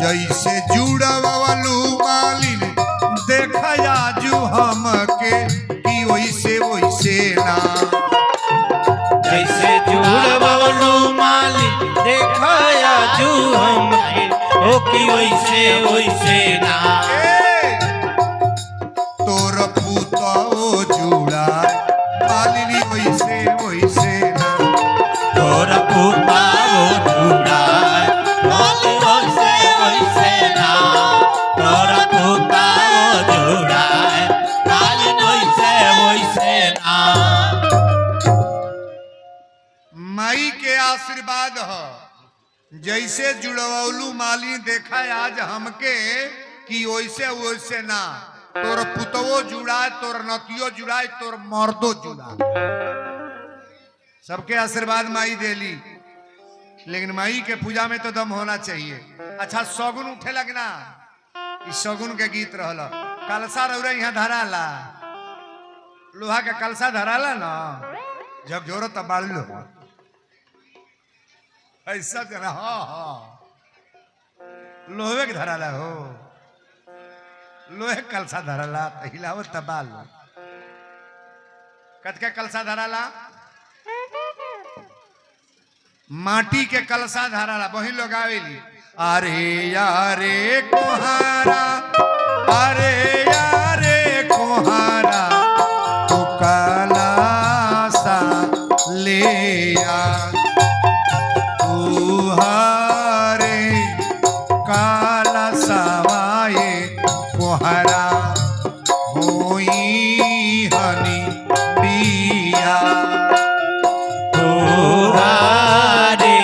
जैसे जुड़वलू मालिन देखा आजू हमके कि वैसे वैसे ना जैसे जुड़वलू मालिक देखाया जू हमके हो कि वैसे वैसे ना तोर पुतो जुड़ा मालिनी वैसे वैसे ना तोर पुता वो जुड़ा वैसे वैसे ना तोर पुता वो जुड़ा वैसे वैसे ना माई के आशीर्वाद हो जैसे जुड़वलू माली देखा आज हमके कि वैसे वैसे ना तोर पुतवो जुड़ाए तोर नतियो जुड़ाए तोर मर्दो जुड़ाए सबके आशीर्वाद माई देली लेकिन माई के पूजा में तो दम होना चाहिए। अच्छा शगुन उठे लगना इस शगुन के गीत रहला कलसा रौरा यहाँ धराला लोहा के कलसा धराला ना जब जोरो तब बाड़ लो ऐसा जना हाँ हाँ लोहे के धराला हो लोहे कलसा धराला हिलावत तबाल कत के कलसा धराला माटी के कलसा धराला वही लोग आवेली अरे यारे कोहारा अरे यारे कोहारा तो कलसा ले आ तुहारे काला सवाए कोहरा होई हनी बिया तुहारे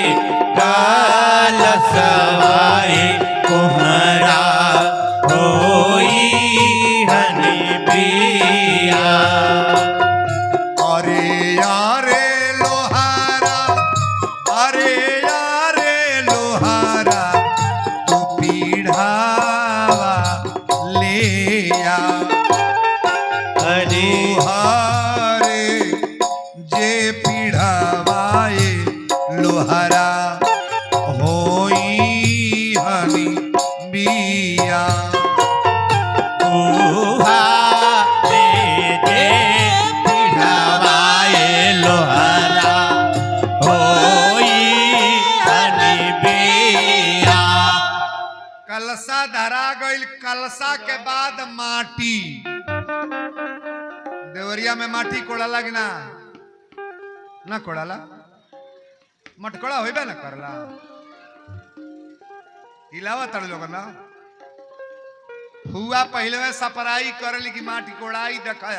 काल सवाए कुम्हरा होई हनी बिया अरे यारे लोहारा अरे यारे लोहारा तू पीढ़ावा ले आ अरे तुहारे जे पीढ़ावाए लोहारा होई हनी बिया तुहारे जे पिढ़ावाए लोहारा होई हनी बिया कलसा धरा गईल कलसा के बाद माटी देवरिया में माटी कोड़ाला कि ना कोड़ाला मटकोड़ा होइबे ना करला हिलावा तड़ लोग ना हुआ पहले में सपराई करली की माटी कोड़ाई देखा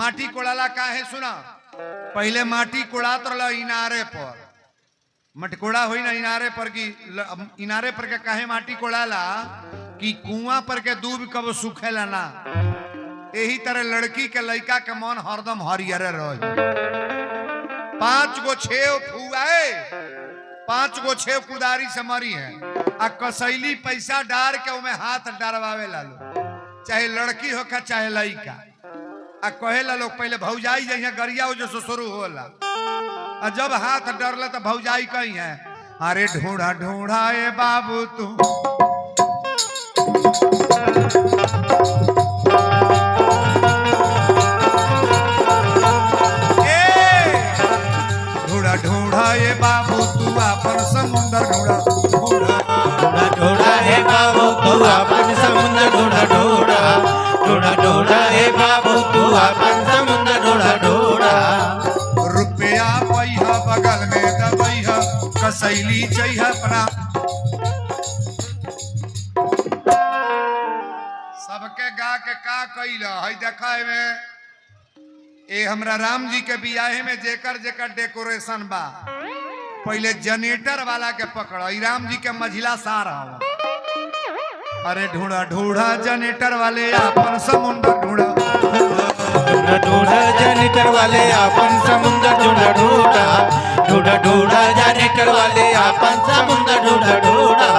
माटी कोड़ाला काहे सुना पहले माटी कोड़ात रहला इनारे पर मटकोड़ा हुई ना इनारे पर की इनारे पर के काहे माटी कोड़ाला कि कुआं पर के दूब कब सूखेला ना, यही तरह लड़की के लड़का के मन हरदम हरियर रहे। 5 गो 6 फुआए, 5 गो 6 कुदारी से मरी है आ कसैली पैसा डार के उमे हाथ डरवावे ला लो, चाहे लड़की हो का चाहे लड़का। आ कहेला लोग पहले भौजाई जइया गरिया हो जो शुरू होला, आ जब हाथ डरला तो भौजाई कही है अरे ढूंढा ढूंढा ए बाबू तू ढूंढा ढूंढा ए बाबू तू अपन समुंदर ढूंढा ढूंढा ढूंढा ढूंढा हे बाबू तू अपन समुंदर ढूंढा ढूंढा ढूंढा ढूंढा हे बाबू तू अपन समुंदर ढूंढा ढूंढा। रुपया पैहा बगल में दबैहा कसैली चाहिए अपना। सबके गा के का कैला है देखा में ए हमरा राम जी के बियाहे में जेकर जेकर डेकोरेशन बा पहले जनरेटर वाला के पकड़, राम जी के मझिला सार हवा। अरे ढूंढा ढूंढा जनरेटर वाले अपन समुंदर ढूंढा ढूंढा ढूंढा जनरेटर वाले अपन समुंदर ढूंढा ढूंढा ढूंढा ढूंढा जनरेटर वाले अपन समुंदर ढूंढा ढूंढा।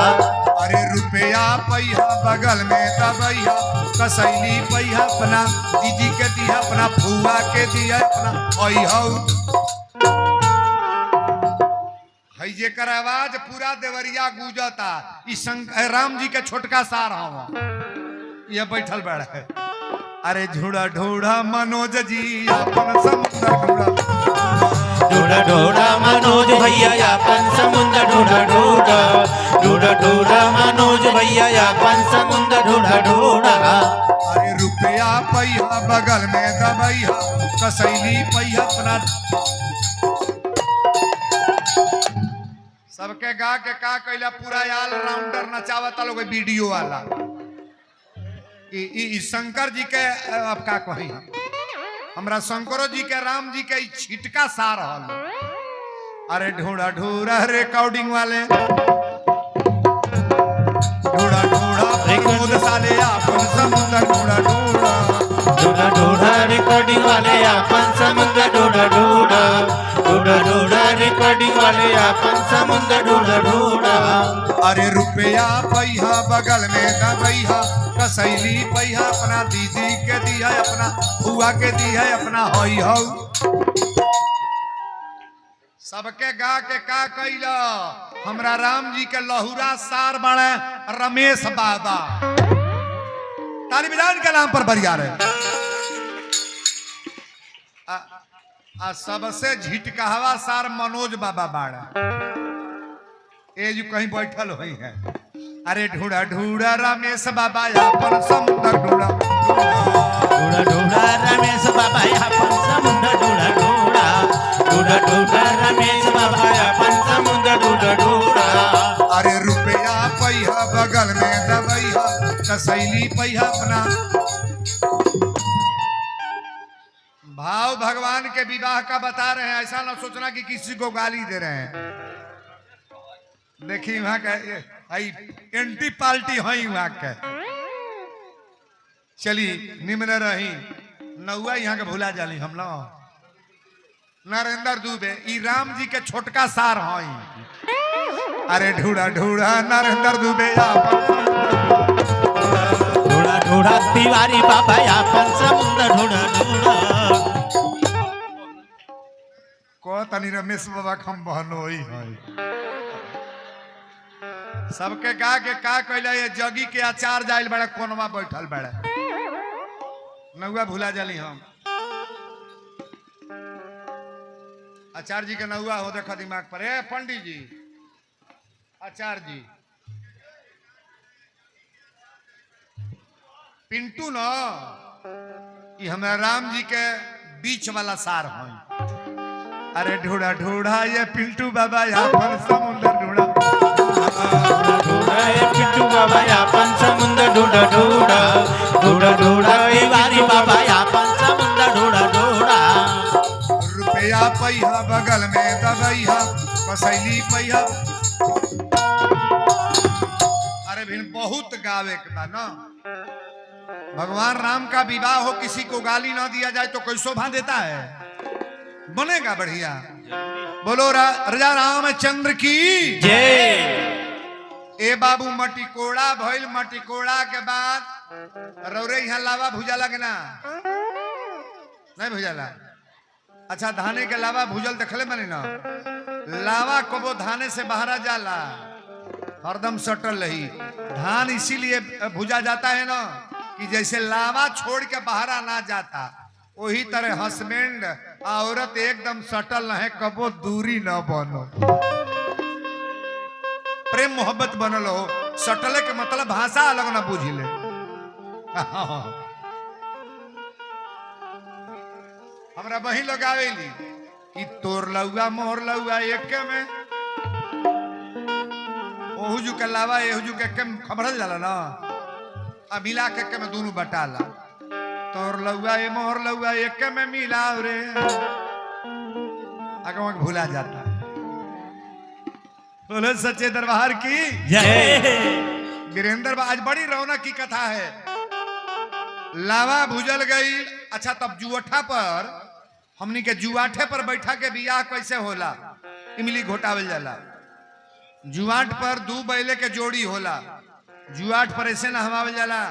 अरे रुपया पैहा बगल में दबैया कसैली पैहा अपना दीदी के दिया अपना फुआ के दिया अपना है जेकर आवाज पूरा देवरिया गूंजता। राम जी के छोटका सार हवा ये बैठल बड़ा है। अरे ढूंढा ढूंढा मनोज जी अपन समुंदर ढूंढा ढूंढा ढूंढा मनोज भैया अपन समुंदर ढूंढा ढूंढा ढूंढा ढूंढा मनोज भैया अपन समुंदर ढूंढा ढूंढा। अरे रुपया पैहा बगल में दबैया कसैली पैहा अपना। सबके गा के का कैला पूरा आल राउंडर नचावता लोग वीडियो वाला। ई शंकर जी के अब का कही हमरा शंकरो जी के राम जी के छिटका सार हल। अरे ढूंढा ढूंढा रिकॉर्डिंग वाले ढूंढा ढूंढा प्रमोद साले अपन समुंदर ढूंढा ढूंढा ढूंढा ढूंढा रिकॉर्डिंग वाले अपन समुंदर ढूंढा ढूंढा ढूंढा ढूंढा रिकॉर्डिंग वाले अपन समुंदर ढूंढा ढूंढा। अरे रुपया पैहा बगल में दबैहा कसैली पैहा अपना दीदी के दिया अपना हुआ के दिया अपना हई हौ। सबके गा के का कैला हमरा राम जी के लहुरा सार बड़े रमेश बाबा ताली बजान के नाम पर बरिया रहे। आ सबसे झिटकहवा सार मनोज बाबा बाड़ा ए जो कहीं बैठल हुई है। अरे ढूंढा ढूंढा रमेश बाबा अपन समुंदर ढूंढा ढूंढा ढूंढा रमेश बाबा अपन समुंदर ढूंढा ढूंढा ढूंढा ढूंढा रमेश बाबा अपन समुंदर ढूंढा ढूंढा। अरे रुपया पैहा बगल में दबैहा कसैली पैहा अपना। भाव भगवान के विवाह का बता रहे हैं, ऐसा ना सोचना कि किसी को गाली दे रहे हैं। देखिए वहां का एंटी पार्टी है वहां के। चली निम्न रही नौआ यहाँ के भूला जाली हम लोग नरेंद्र दुबे ई राम जी के छोटका सार है। अरे ढूंढा ढूंढा नरेंद्र दुबे ढूंढा ढूंढा तिवारी बाबा अपन समुंदर ढूंढा ढूंढा। को तनी रमेश बाबा खम बहनो ही है। सबके गा के का कैला ये जगी के अचार जाइल बड़ा कोनवा बैठल बड़ा नौआ भूला जाली हम। आचार्य जी के नौआ हो देखा दिमाग पर। ए पंडित जी आचार्य जी पिंटू न ये हमारे राम जी के बीच वाला सार है। अरे ढूंढा ढूंढा ये पिंटू बाबा अपन समुंदर ढूंढा ढूंढा ये पिंटू बाबा अपन समुंदर ढूंढा ढूंढा ढूंढा ढूंढा तिवारी बाबा अपन समुंदर ढूंढा ढूंढा। रुपया पैहा बगल में दबैहा कसैली पैहा। अरे भिन बहुत गावे के बा ना। भगवान राम का विवाह हो, किसी को गाली ना दिया जाए तो कोई शोभा देता है? बनेगा बढ़िया। बोलो राजा रामचंद्र की जय। ए बाबू मटिकोड़ा भइल, मटिकोड़ा के बाद रौरे यहाँ लावा भुजाला के ना नहीं भुजाला? अच्छा धाने के लावा भुजल देखले बने ना? लावा कबो धाने से बाहर जाला, हरदम सटल रही। धान इसीलिए भुजा जाता है ना कि जैसे लावा छोड़ के बाहर ना जाता, वही तरह हस्बैंड औरत एकदम सटल रहे, कबो दूरी न बनो, प्रेम मोहब्बत बनल हो। सटले के मतलब भाषा अलग ना बुझिले। हमरा बही लगावेली कि तोर लौआ मोर लौआ एक में, ओहू जू के लावा एहू जू के खबरल जाला ना, अब मिला के में दोनों बटाला। तोर लौआ ए मोर लौआ एक में मिलाओ रे, आगे भूला जाता। बोलो सच्चे दरबार की जय। वीरेंद्र आज बड़ी रौनक की कथा है। लावा भुजल गई। अच्छा तब जुआठा पर, हमनी के जुआठे पर बैठा के बियाह कैसे होला? इमली घोटावल जाला। जुआठ पर दू बैले के जोड़ी होला। जुआठ पर ऐसे नहवावल जाला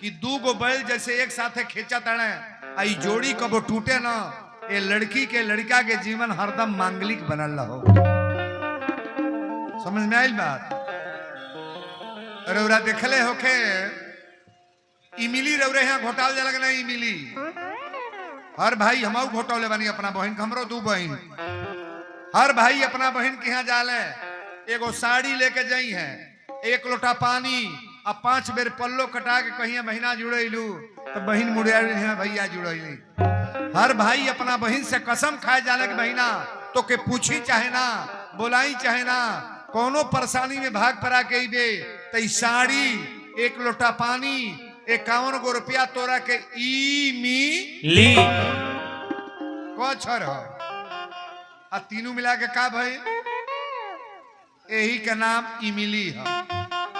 कि दू गो बैल जैसे एक साथे खींचा तड़े, आई जोड़ी कबो टूटे ना। ये लड़की के लड़का के जीवन हरदम मांगलिक बनल रहो। समझ में आइल बात? रौरा देखले होके इमली रौरे यहाँ घोटावल जाला ना? इमली हर भाई हम घोटौले बानी अपना बहन, हमरो दू बहन। हर भाई अपना बहन के यहाँ जाले, एगो साड़ी लेके जाई है, एक लोटा पानी अब 5 बेर पल्लो कटा के कहीं महीना जुड़ेलू तो बहन मुड़िया भैया जुड़ेली। हर भाई अपना बहन से कसम खाए जाने के महीना तो के पूछी चाहे ना, बोलाई चाहे ना, कोनो परेशानी में भाग पड़ा के बे तो साड़ी, एक लोटा पानी, 51 गो रुपया तोरा के ली कोछर आ तीनों मिला के का भाई? यही का नाम इमली है।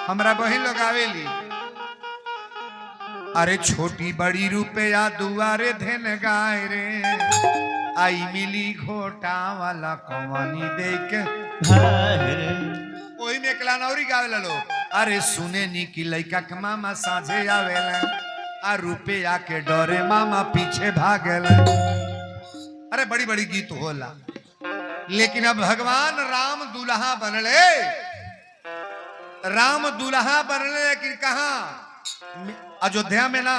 हमरा बहन लोग आवेली, अरे छोटी बड़ी रुपया दुआरे धन गाय रे, आई मिली घोटा वाला कमानी दे के वही में एकला नौरी गावेला लोग। अरे सुने नी की लइका के मामा साझे आवेला, आ रुपया के डरे मामा पीछे भागेला। अरे बड़ी बड़ी गीत होला। लेकिन अब भगवान राम दुल्हा बनले, राम दुल्हा बनले, लेकिन कहा? अयोध्या में ना,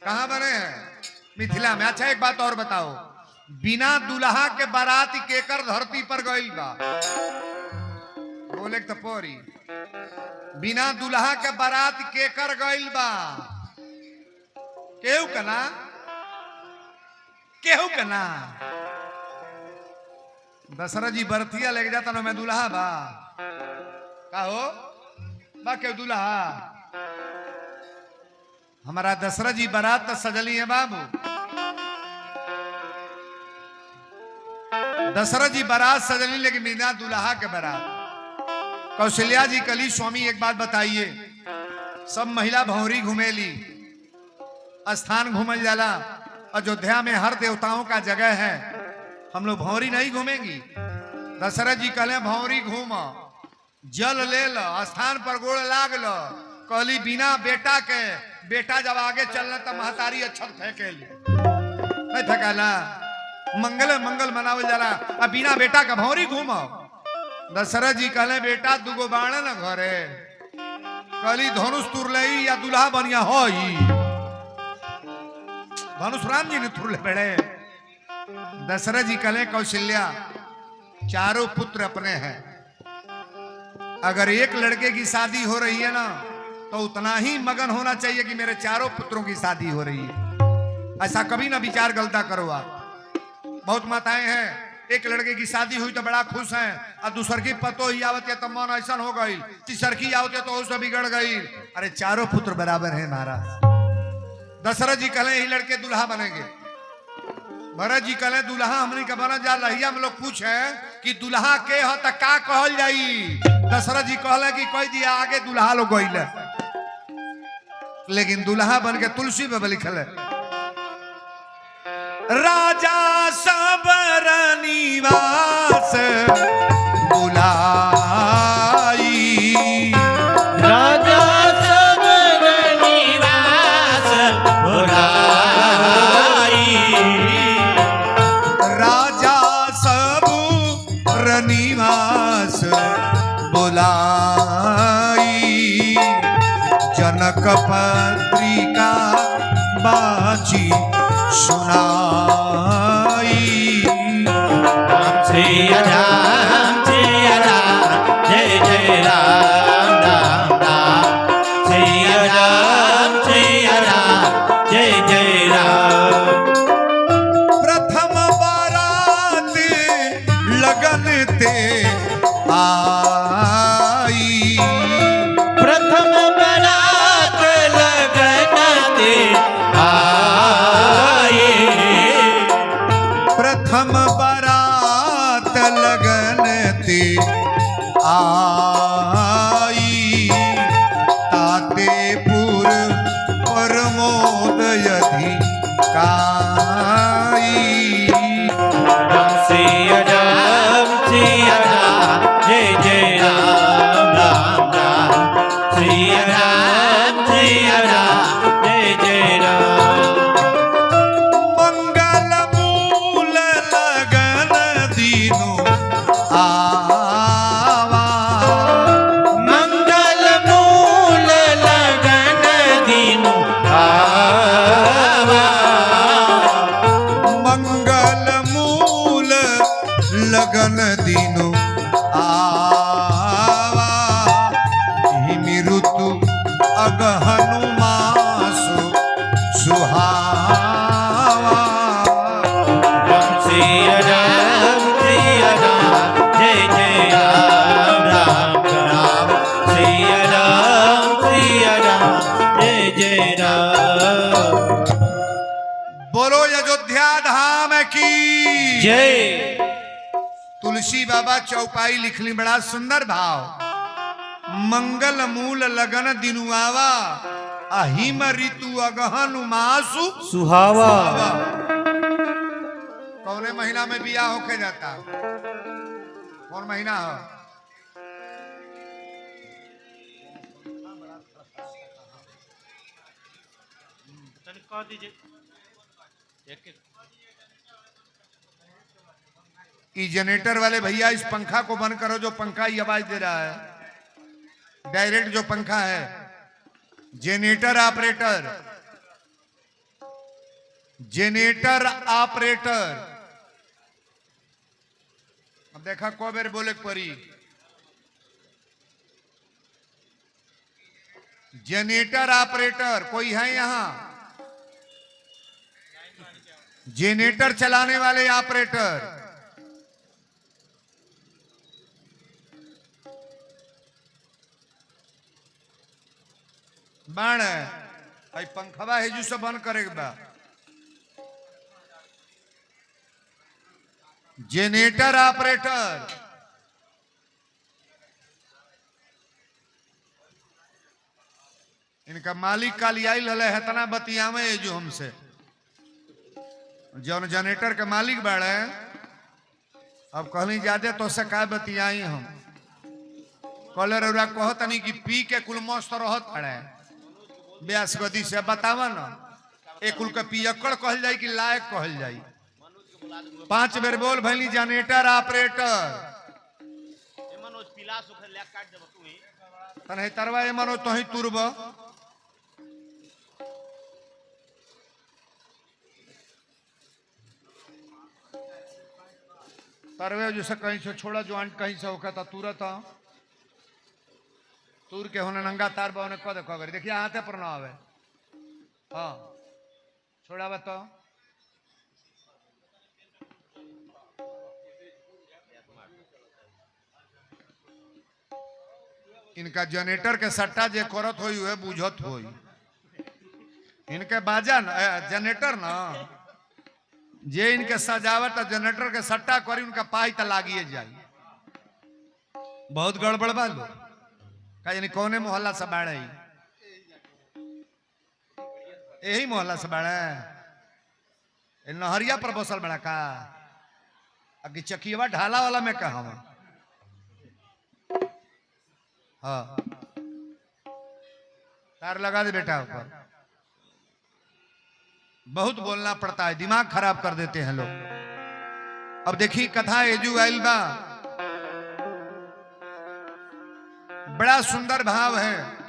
कहा बने हैं? मिथिला में। अच्छा एक बात और बताओ, बिना दुल्हा के बारात केकर धरती पर गई बा? बोले तो पोरी, बिना दुल्हा के बारात केकर गई बा? केहू कना, केहू कना। दशरथ जी बरतिया लेके जाता ना, मैं दुल्हा बा का हो बा के दुल्हा? हमारा दशरथ जी बारात तो सजली है बाबू। दशरथ जी बारात सजली, लेकिन बिना दुल्हा के बारात। कौशल्या जी कली स्वामी एक बात बताइए, सब महिला भौरी घूमेली, स्थान घूमल जाला। अयोध्या में हर देवताओं का जगह है, हम लोग भौरी नहीं घूमेंगी। दशरथ जी कहले भौरी घूम, जल ले लो, स्थान पर गोड़ लाग लो। कहली बिना बेटा के, बेटा जब आगे चलना तो महतारी अच्छा फेंकेली, नहीं फेंकाला। मंगल मंगल मनावल जाला, अब बिना बेटा का भौरी घूमो। दशरथ जी कहले बेटा दुगो बाण न घरे, कहली धनुष तुरले या दुल्हा बनिया हो। धनुष राम जी ने तुरले बेड़े। दशरथ जी कहले कौशल्या चारों पुत्र अपने हैं, अगर एक लड़के की शादी हो रही है ना तो उतना ही मगन होना चाहिए कि मेरे चारों पुत्रों की शादी हो रही है। ऐसा कभी ना विचार गलता करो आप। बहुत माताएं हैं, एक लड़के की शादी हुई तो बड़ा खुश हैं, और दूसर की पतो ही आवत है तो मन ऐसा हो गई, तीसर की आवत है तो उससे बिगड़ गई। अरे चारों पुत्र बराबर है महाराज। दशरथ जी कहले यही लड़के दुल्हा बनेंगे। भरत जी कहले दुल्हा हमनी के बना जा लहिया में लोग पूछे कि दुल्हा के हो त का कहल जाई? दशरथ जी कहले कि कह दिया आगे दुल्हा लोग गइले। लेकिन दुल्हा बन के तुलसी पे लिखल है राजा सबर निवास बुलाई राजा सबर निवास बुलाई राजा सबर निवास बुलाई जनक पत्रिका बाची सुनाई श्री राम जय जय राम राम राम श्री राम जय जय राम प्रथम बारात लगन ते आई प्रथम बरात लगन ते आए प्रथम बारात लगन ते आई तातेपुर परमोदयधि काई श्री राम जय जय राम राम राम श्री राम जय जय राम मंगल मूल लगन दीनो आवा मंगल मूल लगन दीनु आवा मंगल मूल लगन दीनो आवा हिमि ऋतु अगहनु मासु सुहावा श्री राम जय जय राम राम राम श्री राम जय जय राम बोलो अयोध्या धाम की जय तुलसी बाबा चौपाई लिखली बड़ा सुंदर भाव मंगल मूल लगन दिनुआवा अहिम ऋतु अगहन मासु सुहावा कौने महीना में बिया होके जाता कौन महीना हो ये जनरेटर वाले भैया इस पंखा को बंद करो जो पंखा ही आवाज दे रहा है डायरेक्ट जो पंखा है जनरेटर ऑपरेटर जनरेटर ऑपरेटर अब देखा को बेर बोले परी जनरेटर ऑपरेटर कोई है यहां जनरेटर चलाने वाले ऑपरेटर बाण भाई पंखवा हेजू से बंद करे बा जनरेटर ऑपरेटर इनका मालिक काली आयल है तना बतियावे जो हमसे जौन जनरेटर के मालिक बाड़े अब कहली ज्यादा तो से का बतियाई हम कलर उरा कहतनी कि पी के कुल मस्त रहत पड़े ब्यास गदी से बतावा ना एक कुल के पियक्कड़ कहल जाई कि लायक कहल जाई 5 बेर बोल भैली जनरेटर ऑपरेटर तने तरवा ए मनो तो ही तुरब तरवे जैसे कहीं से छोड़ा जो कहीं से होगा था तुरत तूर के होने नंगा तार बाने कह देखो अगर देखिए हाथे पर ना आवे हाँ छोड़ा बता इनका जनरेटर के सट्टा जे करत होई है बुझत होई इनके बाजा जनरेटर ना जे इनके सजावट जनरेटर के सट्टा करी उनका पाई तो लागिए जाई बहुत गड़बड़ बा लो का यानी कौने मोहल्ला से बाड़े यही मोहल्ला से बड़ा नहरिया पर बसल बड़ा का अगे चकिया ढाला वाला में कहा हाँ तार लगा दे बेटा ऊपर। बहुत बोलना पड़ता है, दिमाग खराब कर देते हैं लोग। अब देखिए कथा एजू आइल बा, बड़ा सुंदर भाव है।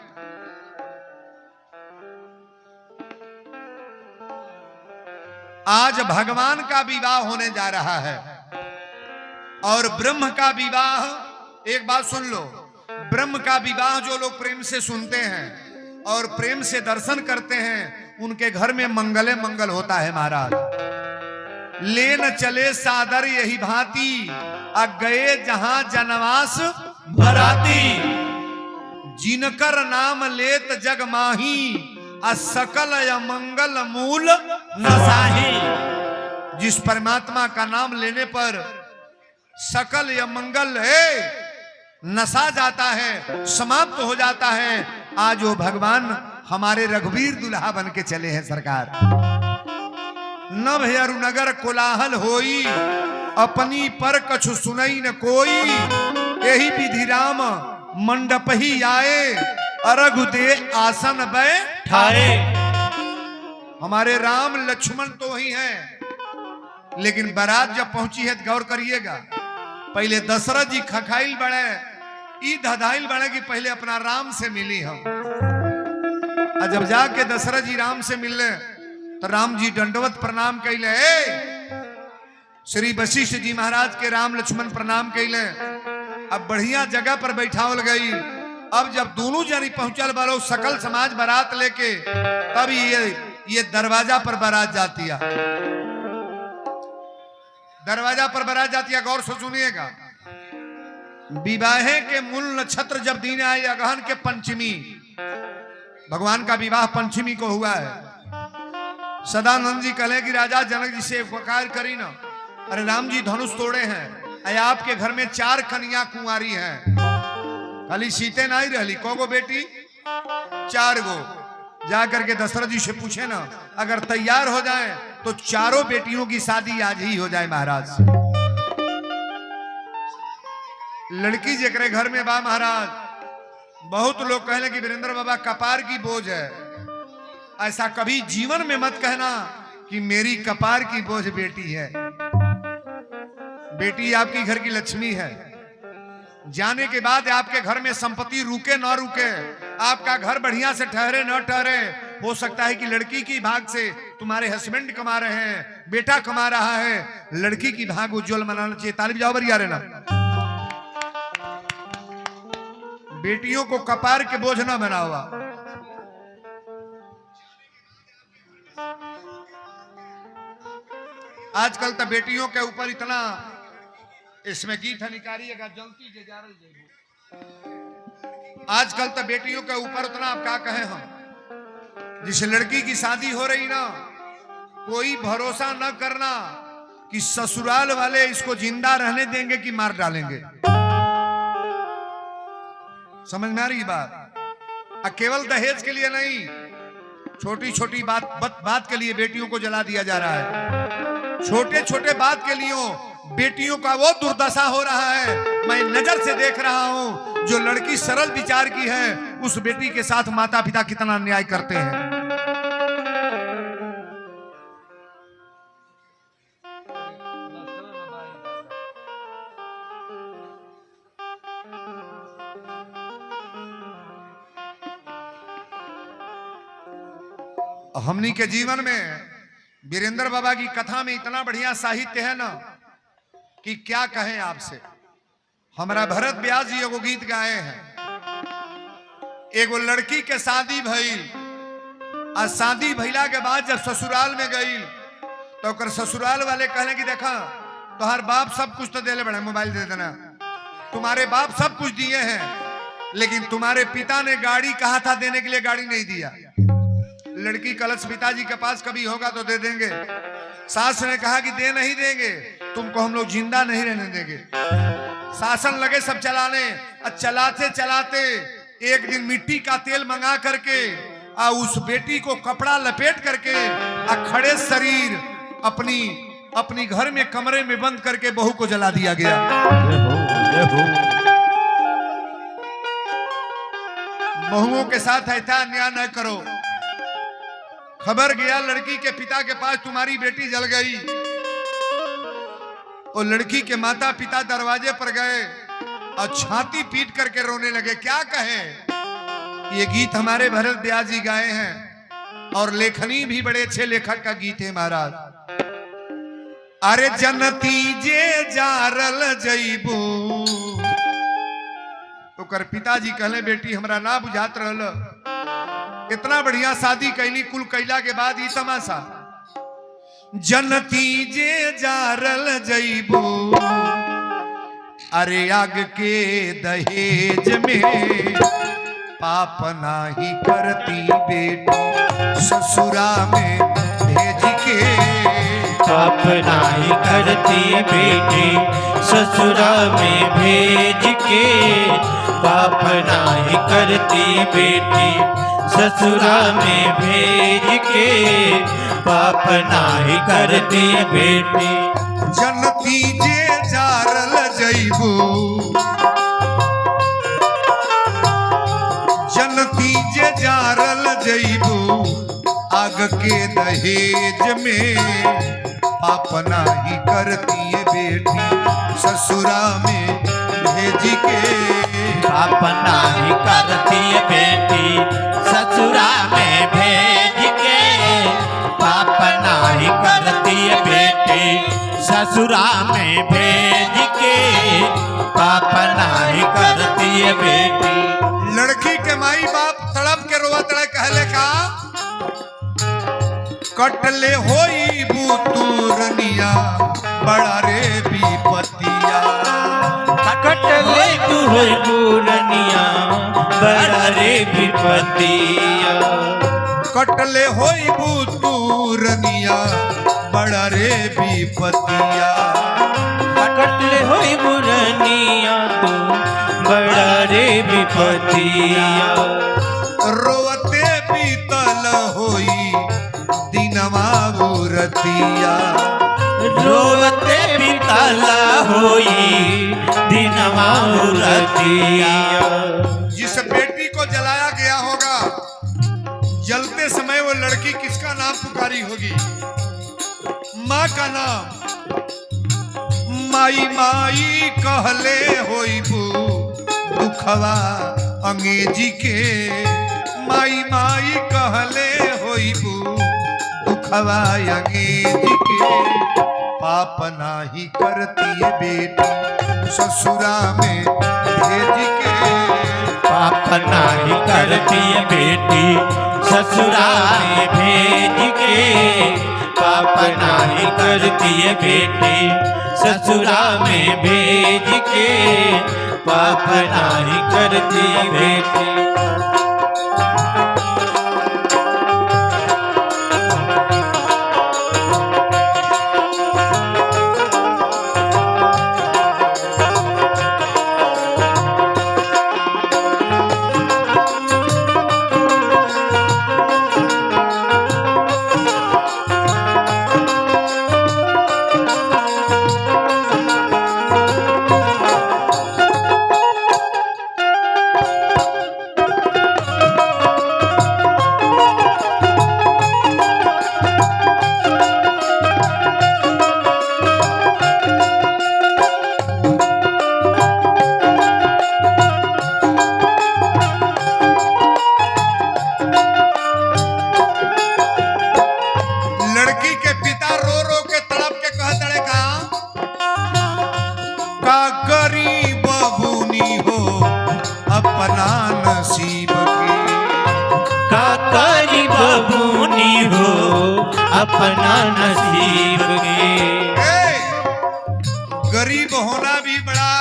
आज भगवान का विवाह होने जा रहा है और ब्रह्म का विवाह, एक बात सुन लो, ब्रह्म का विवाह जो लोग प्रेम से सुनते हैं और प्रेम से दर्शन करते हैं उनके घर में मंगले मंगल होता है महाराज। लेन चले सादर यही भांति अब गए जहां जनवास बराती, जिनकर नाम लेत जग माही सकल या मंगल मूल नसाही। जिस परमात्मा का नाम लेने पर सकल या मंगल है नसा जाता है, समाप्त हो जाता है। आज वो भगवान हमारे रघुवीर दुल्हा बन के चले हैं सरकार। नभ अरुनगर कोलाहल होई अपनी पर कछु सुनई न कोई, यही विधि राम मंडप ही आए अरघु दे आसन बै ठारे। हमारे राम लक्ष्मण तो ही हैं, लेकिन बारात जब पहुंची है तो गौर करिएगा, पहले दशरथ जी खखाइल बड़े ई धधाइल बड़े कि पहले अपना राम से मिली हम। और जब जाके दशरथ जी राम से मिलने तो राम जी दंडवत प्रणाम कैले, श्री वशिष्ठ जी महाराज के राम लक्ष्मण प्रणाम कैले। अब बढ़िया जगह पर बैठावल गई। अब जब दोनों जनी पहुंचल बालो सकल समाज बारात लेके, तब ये दरवाजा पर बारात जाती है, दरवाजा पर बारात जाती है। गौर से सुनिएगा, विवाहे के मूल नक्षत्र जब दिन आए अगहन के पंचमी, भगवान का विवाह पंचमी को हुआ है। सदानंद जी कहे कि राजा जनक जी से वकार करी ना, अरे राम जी धनुष तोड़े हैं, अरे आपके घर में 4 कन्या कुंवारी हैं, खाली सीते नहीं रहली, कोगो बेटी 4 गो। जा करके दशरथ जी से पूछे ना, अगर तैयार हो जाए तो चारों बेटियों की शादी आज ही हो जाए महाराज। लड़की जेकरे घर में बा महाराज, बहुत लोग कहले कि वीरेंद्र बाबा कपार की बोझ है। ऐसा कभी जीवन में मत कहना कि मेरी कपार की बोझ बेटी है। बेटी आपकी घर की लक्ष्मी है। जाने के बाद आपके घर में संपत्ति रुके न रुके, आपका घर बढ़िया से ठहरे न ठहरे, हो सकता है कि लड़की की भाग से तुम्हारे हस्बैंड कमा रहे हैं, बेटा कमा रहा है, लड़की की भाग उज्जवल बनाना चाहिए। ताली बजाओ बरिया रे ना। बेटियों को कपार के बोझ न बनावा। आजकल तो बेटियों के ऊपर इतना, इसमें गीत निकालिएगा जलती जे जा रही है। आजकल तो बेटियों के ऊपर उतना, आप क्या कहें हम, जिस लड़की की शादी हो रही ना, कोई भरोसा न करना कि ससुराल वाले इसको जिंदा रहने देंगे कि मार डालेंगे। समझ में आ रही बात? केवल दहेज के लिए नहीं, छोटी छोटी बात के लिए बेटियों को जला दिया जा रहा है। छोटे छोटे बात के लिए बेटियों का वो दुर्दशा हो रहा है। मैं नजर से देख रहा हूं, जो लड़की सरल विचार की है, उस बेटी के साथ माता पिता कितना अन्याय करते हैं। हमनी के जीवन में वीरेंद्र बाबा की कथा में इतना बढ़िया साहित्य है ना कि क्या कहें आपसे। हमारा भरत व्यास जी एगो गीत गाए हैं, एगो लड़की के शादी भइल, और शादी भइला के बाद जब ससुराल में गई तो ओकर ससुराल वाले कहले कि देखा तोहर बाप सब कुछ तो देले बड़े, मोबाइल दे देना, तुम्हारे बाप सब कुछ दिए हैं, लेकिन तुम्हारे पिता ने गाड़ी कहा था देने के लिए, गाड़ी नहीं दिया। लड़की कलश पिताजी के पास कभी होगा तो दे देंगे। सास ने कहा कि दे नहीं देंगे, तुमको हम लोग जिंदा नहीं रहने देंगे। शासन लगे सब चलाने, और चलाते चलाते एक दिन मिट्टी का तेल मंगा करके आ उस बेटी को कपड़ा लपेट करके आ खड़े शरीर अपनी अपनी घर में कमरे में बंद करके बहू को जला दिया गया। बहुओं के साथ ऐसा अन्याय न करो। खबर गया लड़की के पिता के पास, तुम्हारी बेटी जल गई। और लड़की के माता पिता दरवाजे पर गए और छाती पीट करके रोने लगे। क्या कहे? ये गीत हमारे भरत व्यास जी गाए हैं और लेखनी भी बड़े अच्छे लेखक का गीत है महाराज। अरे जनती जे जारल जईबू, तो कर पिताजी कहले बेटी हमरा ना बुझात रहल, इतना बढ़िया शादी कैली, कुल कैला के बाद ही तमाशा। जनती जे जारल जईबू, अरे आग के दहेज में पाप नाही करती बेटी, ससुरा में भेज के पाप नाही करती बेटी, ससुरा में भेज के पाप नाही करती बेटी, ससुरा में भेज के पाप नाही करती बेटी। जनती जे जारल जईबू, जनती जे जारल जईबू, आग के दहेज में पाप नाही करती बेटी, ससुरा में भेज के पाप नाही करती बेटी, ससुरा में भेज के पाप नाही करती बेटी, ससुरा में भेज के पाप नाही करती बेटी। लड़की के माई बाप तड़प के रोवा तड़े कहले का, कटले होई बूतुरनिया बड़ा रे विपतिया, कटले तू होई बूरनिया बड़ा रे विपतिया, कटले होई बूतुरनिया बड़ा रे विपतिया, कटले होई बूरनिया तू बड़ा रे विपतिया। रोवते बीतल होई दिनवा बुरतिया, रोवते बिताला होई दिनवा बुरतिया। जिस बेटी को जलाया गया होगा, जलते समय वो लड़की किसका नाम पुकारी होगी? माँ का नाम। माई माई कहले होइबू दुखवा अंगेजी के, माई माई कहले होइबू दुखवा अंगेजी के, पाप नाही करती बेटी, ससुरा में भेज के पाप नाही करती बेटी, ससुरा में भेज के पाप नाही करती बेटी, ससुरा में भेज के पाप नाही करती बेटी। अपना नसीब के। गरीब होना भी बड़ा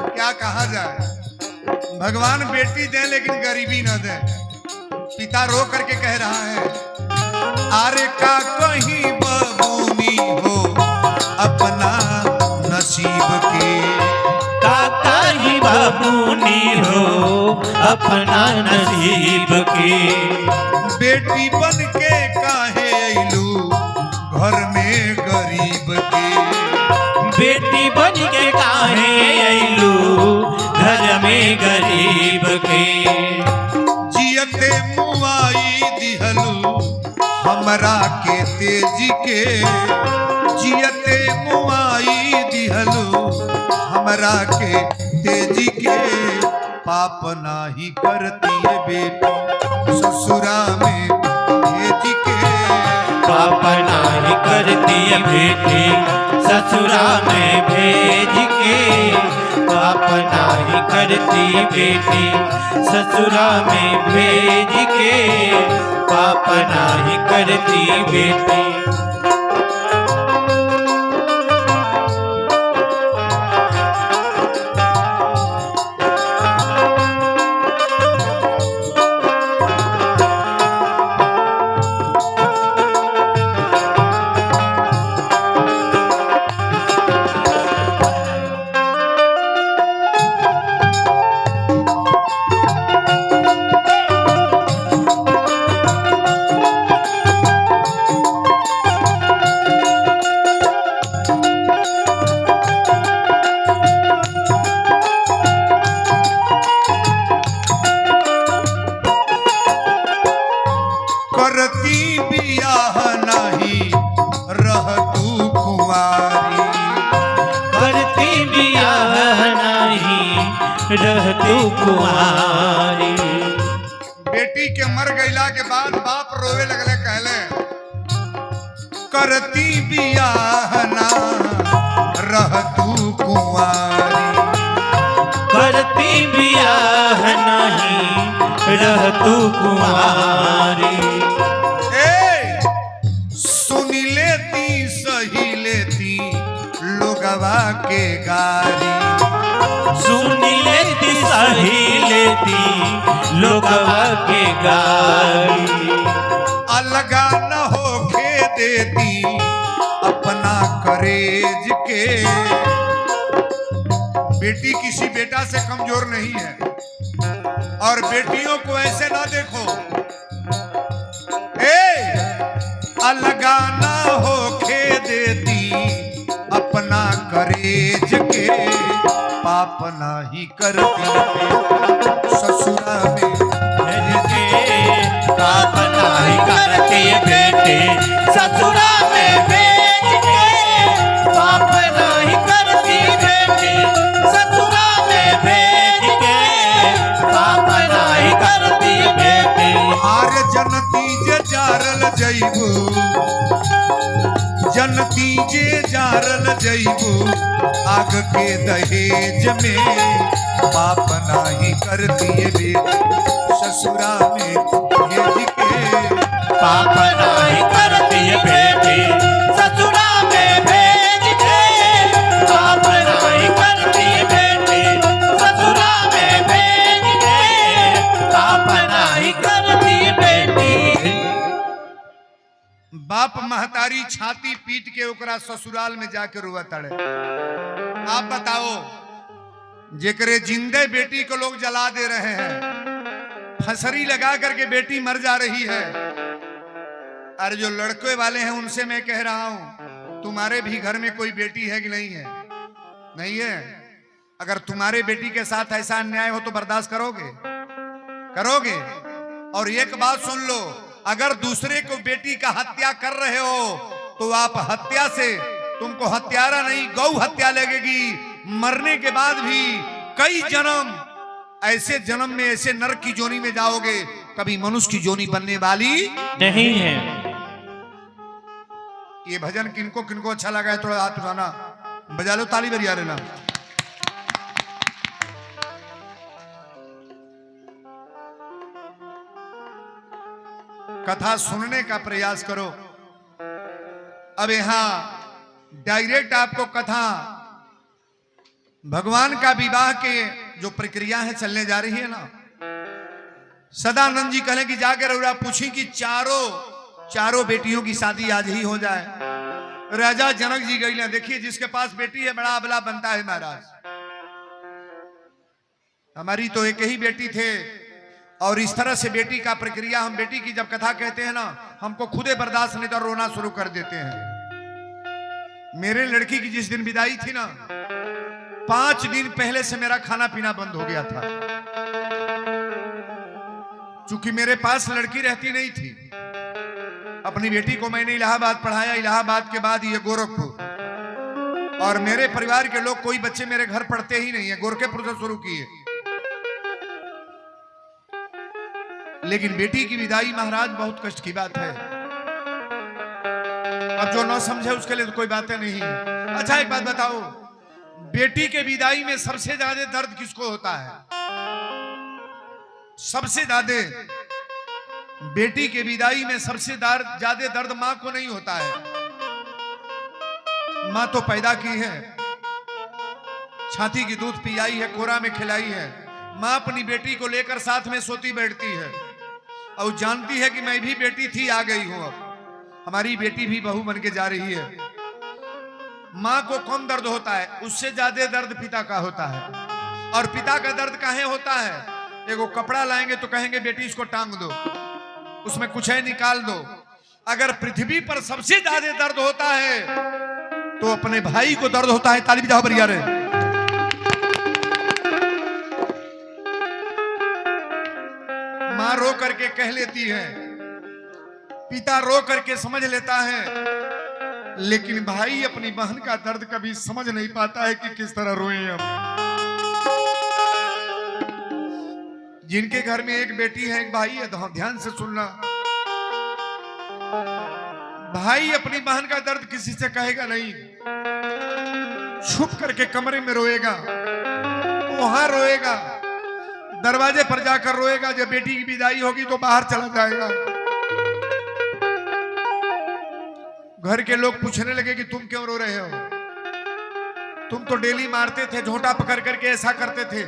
क्या कहा जाए, भगवान बेटी दे लेकिन गरीबी न दे। पिता रो करके कह रहा है, आरे का कहीं बबूनी हो अपना नसीब के, काका ही बबूनी हो अपना नसीब के। बेटी बन के काहे अइलू घर में गरीब के। बेटी बन के काहे अइलू घर में गरीब के। जियते मुआई दिहलू हमरा के तेजी के। जियते मुआई दिहलू हमरा के तेजी के। पाप नाही करती है बेटी ससुरा में भेज के। पाप नाही करती है बेटी ससुरा में भेज के। पाप नाही करती बेटी ससुरा में भेज के। पाप नाही करती बेटी। करती बियाह नहीं रह तू कुंवारी। करती बियाह नहीं रह तू कुंवारी। बेटी के मर गईला के बाद बाप रोवे लगले कहले करती बियाह ना रह तू कुंवारी। करती बियाह नहीं रह तू कुंवारी। सुन लेती सही लेती लोगवा के गारी। सुन लेती सही लेती लोगवा के गारी। अलगा न होके देती अपना करेज के। बेटी किसी बेटा से कमजोर नहीं है और बेटियों को ऐसे ना देखो। अलगा ना होके देती अपना करेज के। पाप नाही करती ससुरा में भेज के। पाप नाही करती बेटी ससुरा में भेज के। पाप नाही करती बेटी ससुरा में भेज के। पाप नाही करती बेटी। आर्य जनती जे जारल जइबू जनती जे जारल जइबू आग के दहेज में। पाप नाही करती बेटी ससुरा में भेज के। पाप नाही करती बेटी ससुरा में भेज के। पाप नाही करती बेटी ससुरा में भेज के। पाप नाही करती बेटी। बाप महतारी छाती पीट के ओकरा ससुराल में जाके रुआ तड़े। आप बताओ जेकरे जिंदे बेटी को लोग जला दे रहे हैं, फसरी लगा करके बेटी मर जा रही है। और जो लड़के वाले हैं उनसे मैं कह रहा हूं तुम्हारे भी घर में कोई बेटी है कि नहीं है? नहीं है। अगर तुम्हारे बेटी के साथ ऐसा अन्याय हो तो बर्दाश्त करोगे? करोगे? और एक बात सुन लो, अगर दूसरे को बेटी का हत्या कर रहे हो तो आप हत्या से तुमको हत्यारा नहीं गौ हत्या लगेगी। मरने के बाद भी कई जन्म ऐसे जन्म में ऐसे नरक की जोनी में जाओगे, कभी मनुष्य की जोनी बनने वाली नहीं है। ये भजन किनको किनको अच्छा लगा है थोड़ा हाथ उठाना, बजा लो, ताली बजा लेना। कथा सुनने का प्रयास करो। अब यहां डायरेक्ट आपको कथा भगवान का विवाह के जो प्रक्रिया है चलने जा रही है ना। सदानंद जी कहें कि जाकर रउरा पूछी कि चारों बेटियों की शादी आज ही हो जाए। राजा जनक जी गई ना, देखिए जिसके पास बेटी है बड़ा अबला बनता है महाराज। हमारी तो एक ही बेटी थे, और इस तरह से बेटी का प्रक्रिया, हम बेटी की जब कथा कहते हैं ना, हमको खुदे बर्दाश्त नहीं तो रोना शुरू कर देते हैं। मेरे लड़की की जिस दिन विदाई थी ना, 5 दिन पहले से मेरा खाना पीना बंद हो गया था। चूंकि मेरे पास लड़की रहती नहीं थी। अपनी बेटी को मैंने इलाहाबाद पढ़ाया, इलाहाबाद के बाद ये गोरखपुर, और मेरे परिवार के लोग कोई बच्चे मेरे घर पढ़ते ही नहीं है, गोरखपुर से शुरू किए। लेकिन बेटी की विदाई महाराज बहुत कष्ट की बात है। अब जो न समझे उसके लिए तो कोई बातें नहीं है। अच्छा एक बात बताओ, बेटी के विदाई में सबसे ज्यादा दर्द किसको होता है? सबसे ज्यादा बेटी के विदाई में सबसे ज्यादा दर्द मां को नहीं होता है। मां तो पैदा की है, छाती की दूध पियाई है, कोरा में खिलाई है। मां अपनी बेटी को लेकर साथ में सोती बैठती है और जानती है कि मैं भी बेटी थी, आ गई हूं, अब हमारी बेटी भी बहू बन के जा रही है। मां को कम दर्द होता है, उससे ज्यादा दर्द पिता का होता है। और पिता का दर्द काहे होता है? एगो कपड़ा लाएंगे तो कहेंगे बेटी इसको टांग दो, उसमें कुछ है निकाल दो। अगर पृथ्वी पर सबसे ज्यादा दर्द होता है तो अपने भाई को दर्द होता है। ताली बजाओ बढ़िया रे। मां रो करके कह लेती है, पिता रो करके समझ लेता है, लेकिन भाई अपनी बहन का दर्द कभी समझ नहीं पाता है कि किस तरह रोए हम। जिनके घर में एक बेटी है एक भाई है, तो ध्यान से सुनना, भाई अपनी बहन का दर्द किसी से कहेगा नहीं, छुप करके कमरे में रोएगा, वहां रोएगा, दरवाजे पर जाकर रोएगा। जब बेटी की विदाई होगी तो बाहर चला जाएगा। घर के लोग पूछने लगे कि तुम क्यों रो रहे हो? तुम तो डेली मारते थे, झोंटा पकड़ करके ऐसा करते थे।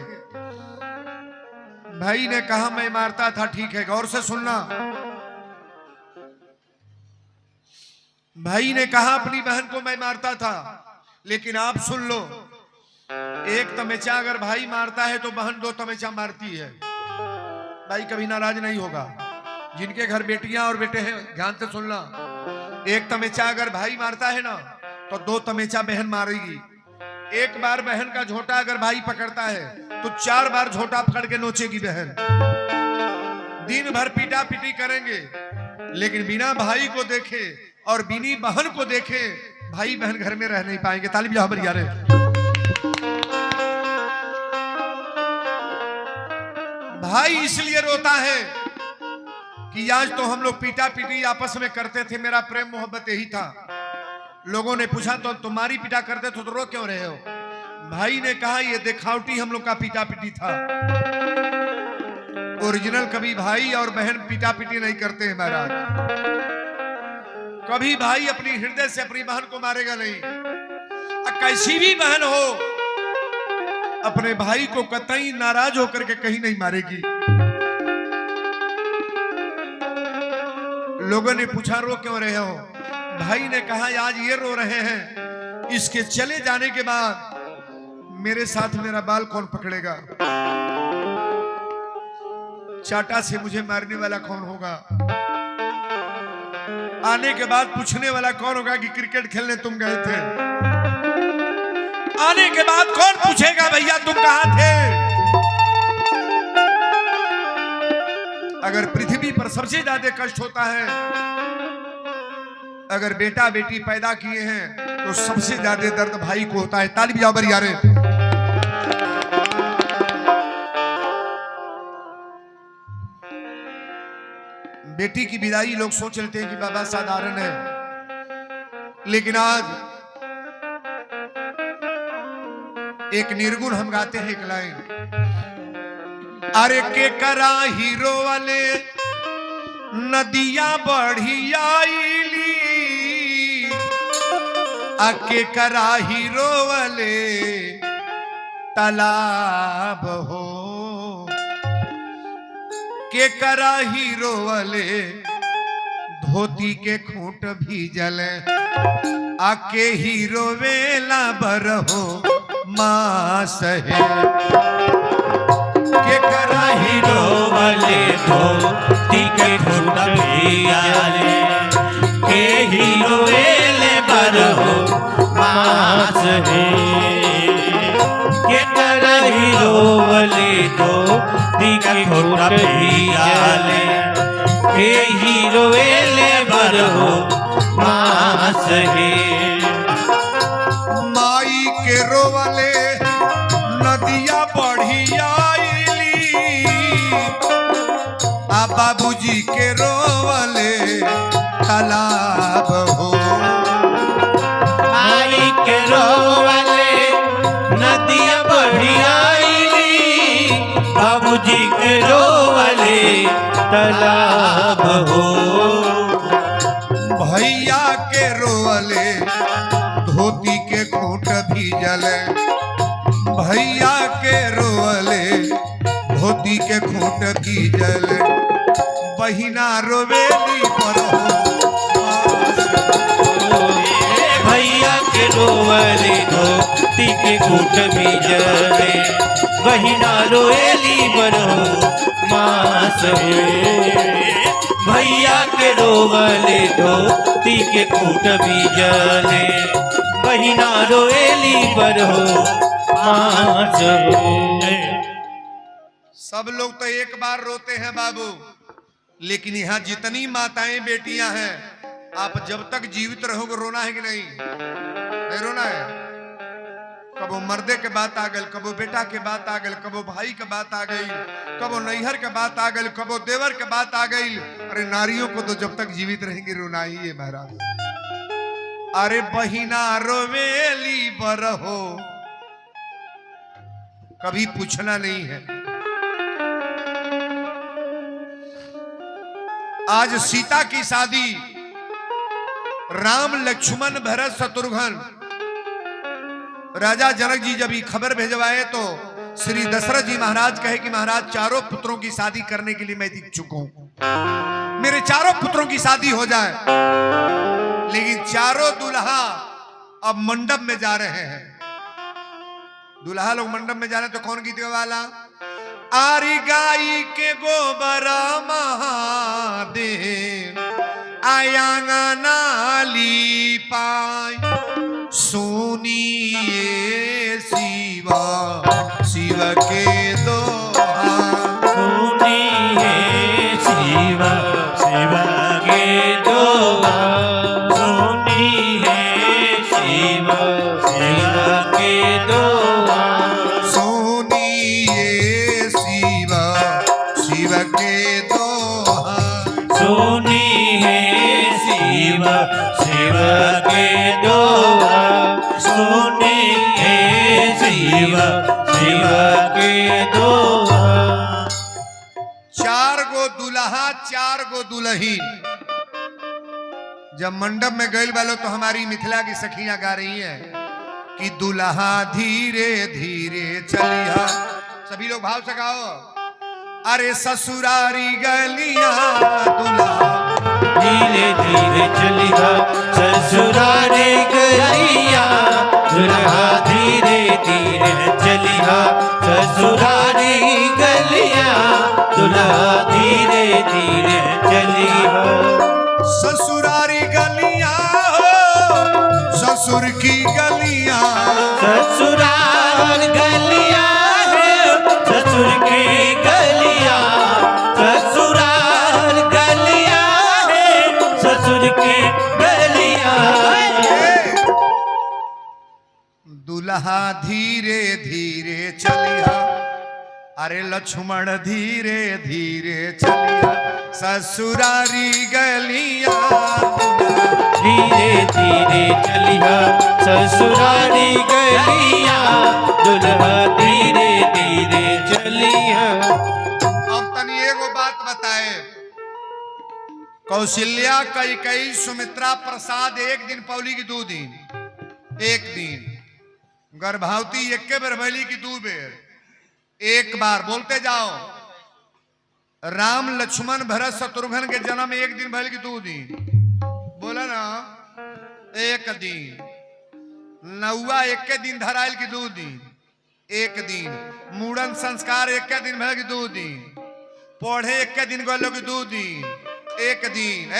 भाई ने कहा मैं मारता था, ठीक है, गौर से सुनना। भाई ने कहा अपनी बहन को मैं मारता था, लेकिन आप सुन लो, एक तमेचा अगर भाई मारता है तो बहन 2 तमेचा मारती है। भाई कभी नाराज नहीं होगा। जिनके घर बेटियां और बेटे हैं ध्यान से सुनना, एक तमेचा अगर भाई मारता है ना तो 2 तमेचा बहन मारेगी। एक बार बहन का झोटा अगर भाई पकड़ता है तो 4 बार झोटा पकड़ के नोचेगी बहन। दिन भर पीटा पीटी करेंगे, लेकिन बिना भाई को देखे और बिनी बहन को देखे भाई बहन घर में रह नहीं पाएंगे। ताली बजाओ बढ़िया रे। भाई इसलिए रोता है कि आज तो हम लोग पीटा पीटी आपस में करते थे, मेरा प्रेम मोहब्बत यही था। लोगों ने पूछा तो तुम्हारी पिटा करते थे तो रो क्यों रहे हो? भाई ने कहा ये दिखावटी हम लोग का पीटा पीटी था, ओरिजिनल कभी भाई और बहन पीटा पीटी नहीं करते हैं महाराज। कभी भाई अपनी हृदय से अपनी बहन को मारेगा नहीं। कैसी भी बहन हो अपने भाई को कतई नाराज होकर के कहीं नहीं मारेगी। लोगों ने पूछा रो क्यों रहे हो? भाई ने कहा आज ये रो रहे हैं, इसके चले जाने के बाद मेरे साथ मेरा बाल कौन पकड़ेगा? चाटा से मुझे मारने वाला कौन होगा? आने के बाद पूछने वाला कौन होगा कि क्रिकेट खेलने तुम गए थे? आने के बाद कौन पूछेगा भैया तुम कहां थे? अगर पृथ्वी पर सबसे ज्यादा कष्ट होता है अगर बेटा बेटी पैदा किए हैं तो सबसे ज्यादा दर्द भाई को होता है। ताली बजाओ बढ़िया रे। बेटी की विदाई लोग सोच लेते हैं कि बाबा साधारण है, लेकिन आज एक निर्गुण हम गाते हैं एक लाइन, अरे के करा हीरो वाले नदिया बढ़ी आईली, आके करा हीरो वाले तालाब हो, के करा हीरो वाले धोती के खूंट भी जले, आके हीरो वेला बर हो मां सहे। के करा हीरो वाले धोती के घुट पियाले के हीरो वेले बरहो मास है के कर हीरो वाले धोती के घुट पियाले के हीरो वेले बरहो मास है माई के रोवले नदिया बढ़िया आ बाबूजी के रोवले तालाब हो आई के रोवले नदिया बढ़िया बाबूजी के रोवले तालाब हो भैया के रोवले धोती के खूंट भीजल भैया के रोवले धोती के खूंट भीजल बहिना रोवेली पर भैया के रोवले धोती के खूंट भीजले बहिना रोएली बरो मास भैया के रोवले धोती के खूंट भीजले बहिना रोएली बरो मास सब लोग तो एक बार रोते हैं बाबू, लेकिन यहाँ जितनी माताएं बेटियां हैं आप जब तक जीवित रहोगे रोना है कि नहीं? नहीं रोना है। कबो मर्दे के बात आ गई, कबो बेटा के बात आ गई, कबो भाई के बात आ गई, कबो नैहर के बात आ गई, कबो देवर के बात आ गई। अरे नारियों को तो जब तक जीवित रहेंगे रोना ही है महाराज। अरे बहिना रोवेली बरहो कभी पूछना नहीं है। आज सीता की शादी राम लक्ष्मण भरत शत्रुघ्न राजा जनक जी जब ये खबर भेजवाए तो श्री दशरथ जी महाराज कहे कि महाराज चारों पुत्रों की शादी करने के लिए मैं इच्छुक हूं, मेरे चारों पुत्रों की शादी हो जाए। लेकिन चारों दूल्हा अब मंडप में जा रहे हैं। दूल्हा लोग मंडप में जा रहे हैं तो कौन गीत वाला? आरी गाई के गोबरा महादेव आयांगा नाली पाई सुनिए शिवा शिव के दोहा सुनिए शिवा शिव के दोहा सुनिए शिवा शिव के दोहा सुनिए शिवा शिव के दोहा सुनिए शिवा शिव के दोहा सुनिए शिवा शिव के दोहा। चार गो दुल्हा चार गो दुल्ही जब मंडप में गए वालों तो हमारी मिथिला की सखियां गा रही हैं कि दुल्हा धीरे धीरे चलिया। सभी लोग भाव से गाओ। अरे ससुरारी गलियां दुल्हा धीरे धीरे चलिया ससुरारे गलिया दुल्हा धीरे धीरे चलिया ससुरारी गलिया दुल्हा धीरे धीरे चलिया। ससुरारी गलियां हो ससुर की गलियां ससुराल गलिया है ससुर की गलिया ससुराल गलिया है ससुर की गलिया। दुल्हा धीरे धीरे चलिया अरे लक्ष्मण धीरे धीरे चलिया ससुरारी गलिया धीरे धीरे चलिया ससुरारी गलिया दुल्हा धीरे धीरे चलिया। अब तनी एगो बात बताए। कौशल्या कैकेयी सुमित्रा प्रसाद एक दिन पौली की 2 दिन, एक दिन गर्भवती एक बेर भैली की 2 बेर, एक बार बोलते जाओ। राम लक्ष्मण भरत शत्रुघ्न के जन्म एक दिन भैल की 2 दिन, बोला ना एक दिन। नौवा एक दिन धराइल की 2 दिन, एक दिन मूड़न संस्कार एक के दिन भले कि 2 दिन पढ़े एक के दिन गलो कि 2 दिन एक दिन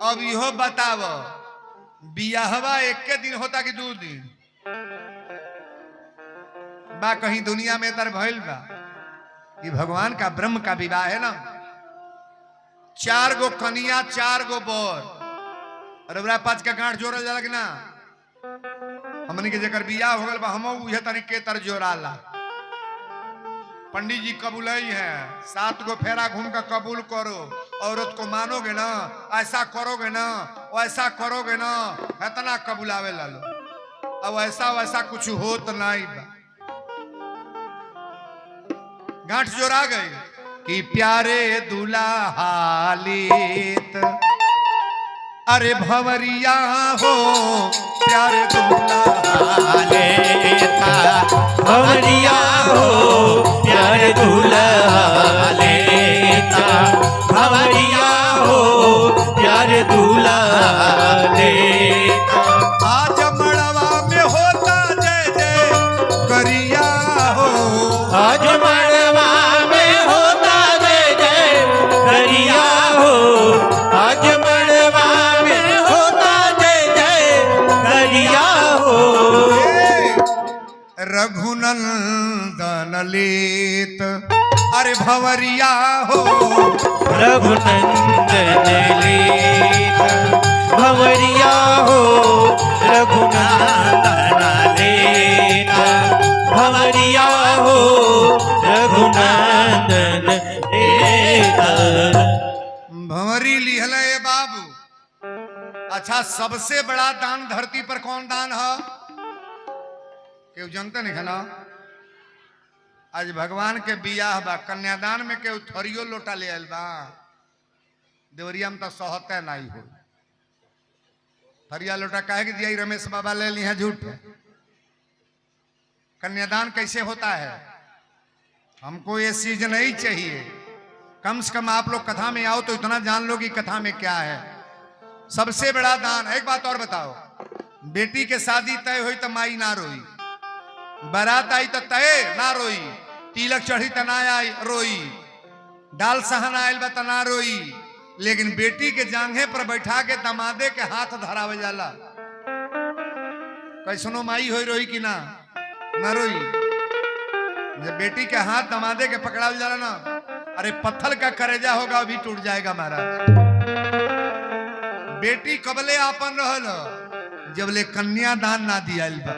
अब इहो बताव बियाहवा एक के दिन होता कि 2 दिन बा कहीं दुनिया में तर भइल बा कि भगवान का ब्रह्म का विवाह है ना 4 गो कनिया 4 गो बर अरे बड़ा 5 का गांठ जोड़ल जाला कि ना हमनी के जेकर बियाह हो गल बा हम उहे तरीके तर जोड़ाला पंडित जी कबूलई है 7 गो फेरा घूम कर कबूल करो औरत को मानोगे ना ऐसा करोगे ना वैसा करोगे ना इतना कबूलावे ला लो अब ऐसा वैसा कुछ होत नहीं बा गांठ जोड़ा गई कि प्यारे दुल्हा लेत अरे भवरिया हो प्यारे दुल्हा लेता भवरिया हो प्यारे दुल्हा लेता भवरिया हो प्यारे दुल्हा लेता आज मड़वा में होता जय जय करिया हो आज मड़वा में होता जय जय करिया हो आज मड़वा में होता जय जय करिया हो रघुनंदन लेत अरे भवरिया हो रघुनंदन लेता भवरिया हो रघुनंदन लेता भवरिया हो रघुनंदन लेता भंवरी लिहल है बाबू अच्छा सबसे बड़ा दान धरती पर कौन दान है केहू जानते नहीं ना आज भगवान के बियाह बा कन्यादान में केहू थरियो लोटा ले आयल बा देवरिया में तो सहते नहीं हो थरिया लोटा काहे कि दिया रमेश बाबा ले ली है झूठ कन्यादान कैसे होता है हमको ये चीज नहीं चाहिए कम से कम आप लोग कथा में आओ तो इतना जान लो कि कथा में क्या है सबसे बड़ा दान एक बात और बताओ बेटी के शादी तय हुई तो माई ना रोई बारात आई तो तय ना रोई तिलक चढ़ी तो ना आई रोई डाल सहन आयल बा तो ना रोई लेकिन बेटी के जांघे पर बैठा के दमादे के हाथ धरावे जाला कैसनो माई होई रोई कि ना ना रोई जब बेटी के हाथ दमादे के पकड़ावे जाला ना अरे पत्थर का करेजा होगा अभी टूट जाएगा महाराज बेटी कबले आपन रहल जब ले कन्यादान ना दिया बा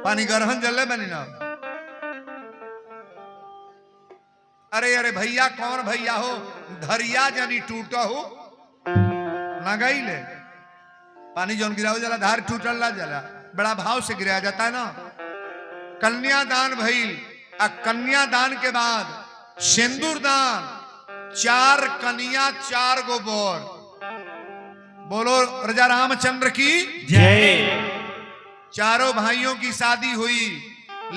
पानी गरहन जले बनी ना अरे अरे भैया कौन भैया हो धरिया जनी टूटा हो ना गई ले पानी जौन गिराओ जला धार टूटल ला जला बड़ा भाव से गिराया जाता है ना कन्यादान भइल आ कन्यादान के बाद सिंदूर दान 4 कन्या 4 गो बर बोलो राजा रामचंद्र की जय चारों भाइयों की शादी हुई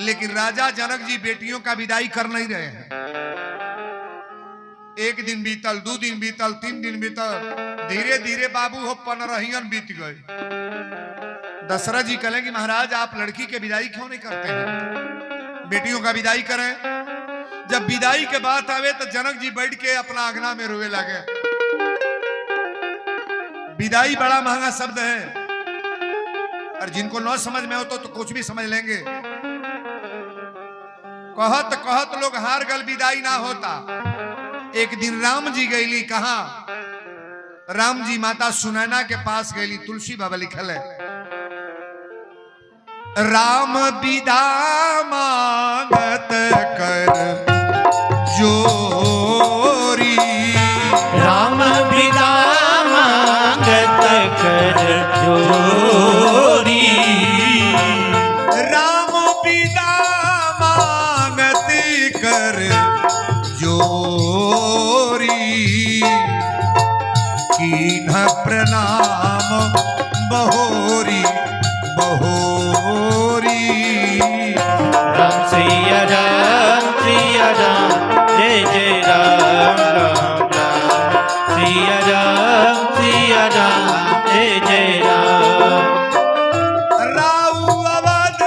लेकिन राजा जनक जी बेटियों का विदाई कर नहीं रहे हैं 1 दिन बीतल 2 दिन बीतल 3 दिन बीतल धीरे धीरे बाबू हो 15 बीत गए दशरथ जी कहें कि महाराज आप लड़की के विदाई क्यों नहीं करते हैं बेटियों का विदाई करें जब विदाई के बात आवे तो जनक जी बैठ के अपना आंगना में रोए लगे विदाई बड़ा महंगा शब्द है और जिनको न समझ में हो तो कुछ भी समझ लेंगे कहत कहत लोग हार गल विदाई ना होता एक दिन राम जी गईली कहा राम जी माता सुनैना के पास गईली तुलसी बाबा लिखल है राम विदा मांगत कर जोरी राम विदा मांगत कर जोरी राम विदा मांगत कर जोरी कीन्ह प्रणाम बहोरी बहोरी राम सिया राम जय जय राम राम राम सिया राम जय जय राम राऊ अवध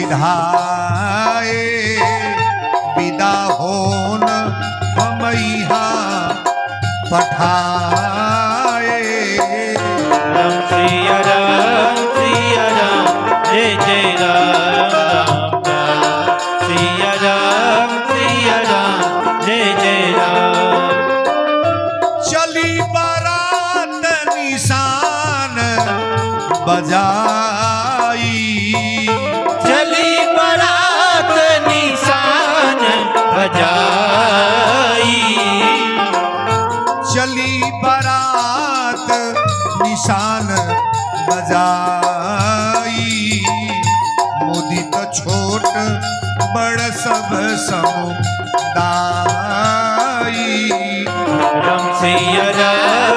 सिधाए विदा होन हम यहाँ पठाए। राम सिया राम जय जय राम राम सिया राम जय जय राम। चली बारात निशान बजाई चली बारात निशान बजाई चली बारात निशान बजाई मुदित छोट बड़ सब समुदाई। राम सिया राम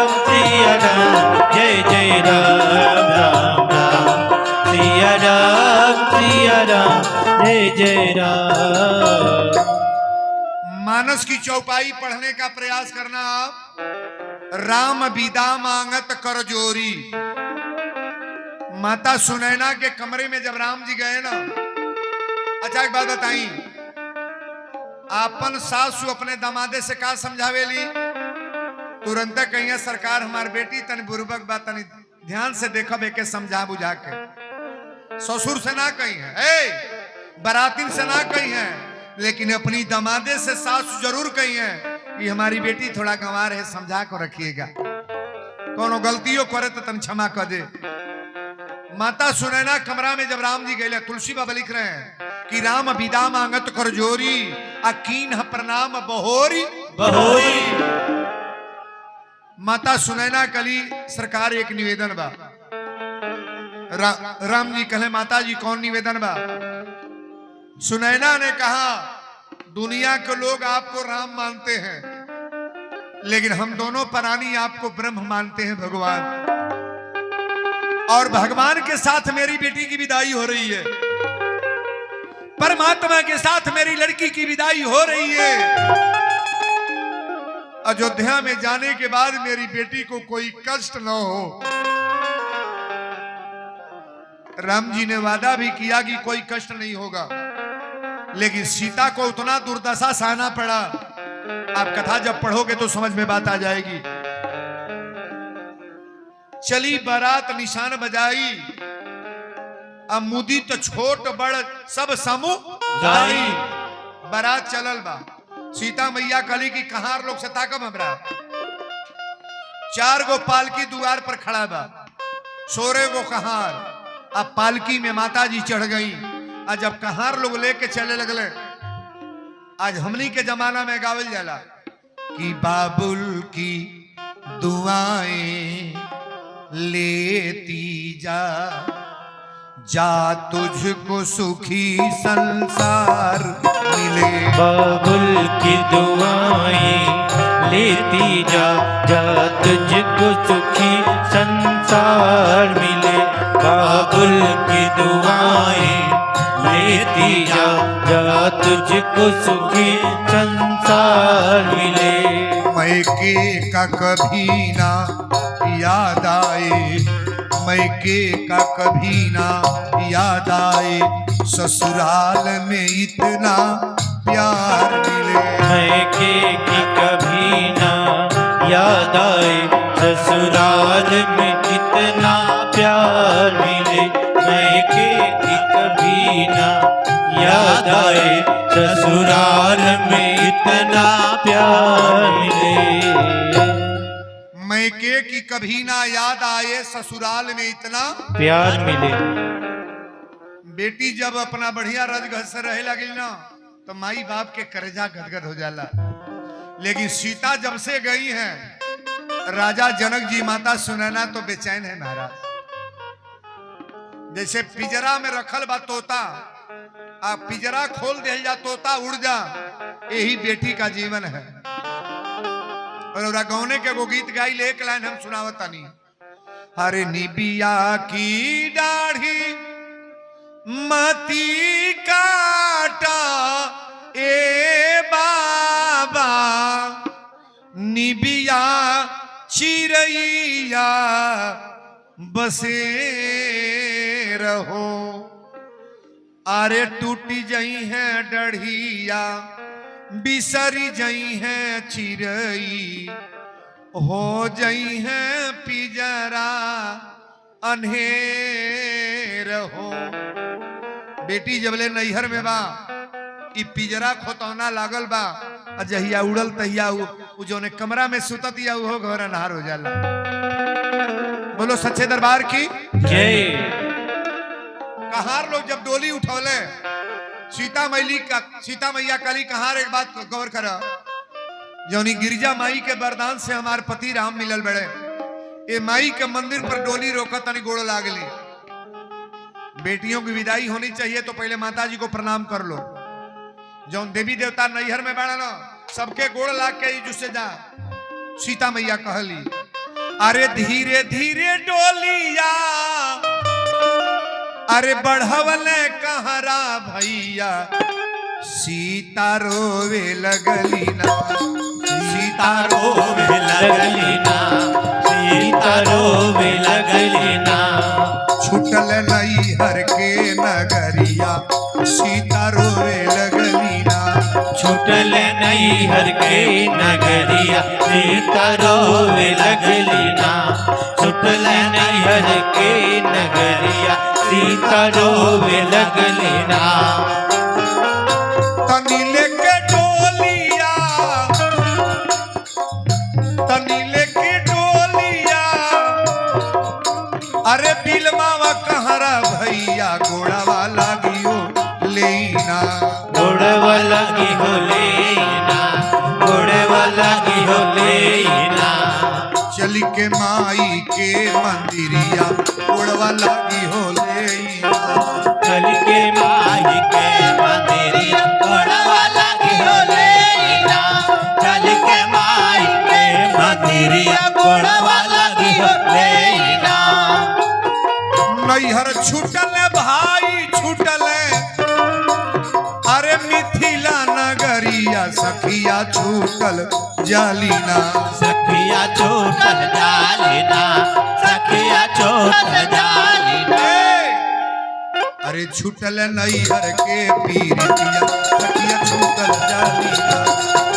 जय जय राम राम राम सिया राम जय जय राम। मानस की चौपाई पढ़ने का प्रयास करना आप। राम विदा मांगत कर जोरी। माता सुनैना के कमरे में जब राम जी गए ना, अच्छा एक बात बताई, आपन सासू अपने दमादे से का समझावेली? तुरंत कहिए सरकार हमार बेटी तनी बुर्बक बा, तनी ध्यान से देखब एके समझा बुझा के। ससुर से ना कही है, बरातिन से ना कही है, लेकिन अपनी दमादे से सासू जरूर कही है कि हमारी बेटी थोड़ा गंवार है, समझा को रखिएगा, कोनो गलतियों करे तो तन क्षमा कर दे। माता सुनैना कमरा में जब राम जी गए, तुलसी बाबा लिख रहे हैं कि राम विदा मांगत कर जोरी अकीन प्रणाम बहोरी बहोरी। माता सुनैना कली सरकार एक निवेदन बा। राम जी कहे माता जी कौन निवेदन बा? सुनैना ने कहा दुनिया के लोग आपको राम मानते हैं, लेकिन हम दोनों प्राणी आपको ब्रह्म मानते हैं भगवान, और भगवान के साथ मेरी बेटी की विदाई हो रही है, परमात्मा के साथ मेरी लड़की की विदाई हो रही है। अयोध्या में जाने के बाद मेरी बेटी को कोई कष्ट न हो। राम जी ने वादा भी किया कि कोई कष्ट नहीं होगा, लेकिन सीता को उतना दुर्दशा सहना पड़ा। आप कथा जब पढ़ोगे तो समझ में बात आ जाएगी। चली बारात निशान बजाई अब मुदित छोट बड़ सब समुदाई। बारात चलल बा, सीता मैया कली की कहार लोग से ताकब हमरा। 4 गो पालकी द्वार पर खड़ा बा, 16 गो कहार। अब पालकी में माता जी चढ़ गई। आज जब कहार लोग लेके चले लगले, आज हमनी के जमाना में गावल जाला कि बाबुल की दुआएं लेती जा, जा तुझको सुखी संसार मिले। बाबुल की दुआएं लेती जा, जा तुझको सुखी संसार मिले। बाबुल की दुआएं लेती जा, जा तुझको सुखी संसार मिले। मैके का कभी ना याद आए, मैके का कभी ना याद आए, ससुराल में इतना प्यार मिले। मैके की कभी ना याद आए, ससुराल में इतना प्यार मिले। मैके की कभी ना याद आए, ससुराल में इतना प्यार मिले। मैके की कभी ना याद आए, ससुराल में इतना प्यार मिले। बेटी जब अपना बढ़िया रजघर से रहे लगी ना, तो माई बाप के करेजा गदगद हो जाला। लेकिन सीता जब से गई हैं, राजा जनक जी माता सुनैना तो बेचैन है महाराज। जैसे पिंजरा में रखल बा तोता, आप पिंजरा खोल दे जा तोता उड़ जा, यही बेटी का जीवन है। और गौने के वो गीत गाई ले, एक लाइन हम सुनावतानी। हरे निबिया की दाढ़ी मती काटा ए बाबा, निबिया चिरैया बसे रहो। अरे टूटी जई है डढ़िया बिसरी जई है चिरई हो जई है पिजरा अन्हेर हो। बेटी जबले नैहर में बा इ पिजरा खोतौना लागल बा जहिया उड़ल तहिया उ जोने कमरा में सुतत या वो घर अनहार हो जाला। बोलो सच्चे दरबार की जय। कहार लोग जब डोली उठौले सीता मैया काली कहार एक बात गौर कर जौनी गिरजा माई के वरदान से हमार पति राम मिलल बड़े ए माई के मंदिर पर डोली रोका तनी गोड़ लागली। बेटियों की विदाई होनी चाहिए तो पहले माता जी को प्रणाम कर लो। जौन देवी देवता नैहर में बैठा ना सबके गोड़ लाग के जुस्से जा। सीता मैया कहली अरे धीरे धीरे डोलिया अरे बढ़वले कहरा भैया सीता रोवे लगली ना सीता रोवे लगली ना सीता रोवे लगली ना छुटल नैहर के नगरिया सीता रोवे लगली ना छुटल नैहर के नगरिया सीता रोवे लगली ना छुटल नैहर के नगरिया सीता रोवे लगली ना। तनीले के डोलिया तनीले की डोलिया अरे बिलमावा कहरा भैया गोड़ावा लागियो लेना गोड़वा लगी हो लेना गोड़वा लगी हो लेना चली के माई के मंदिरिया गोड़वा लागी हो लेना चल के माई के मंदिरिया गोड़वा लगी हो लेना चल के माई के मंदिरिया गोड़वा लगी हो लेना। नैहर छूटल भाई छूटल अरे मिथिला नगरिया सखिया छूटल जालीना सखिया छूटल जालीना सखिया छूटल जालीना अरे छूटल नैहर के पीरिया सखिया छूटल जालीना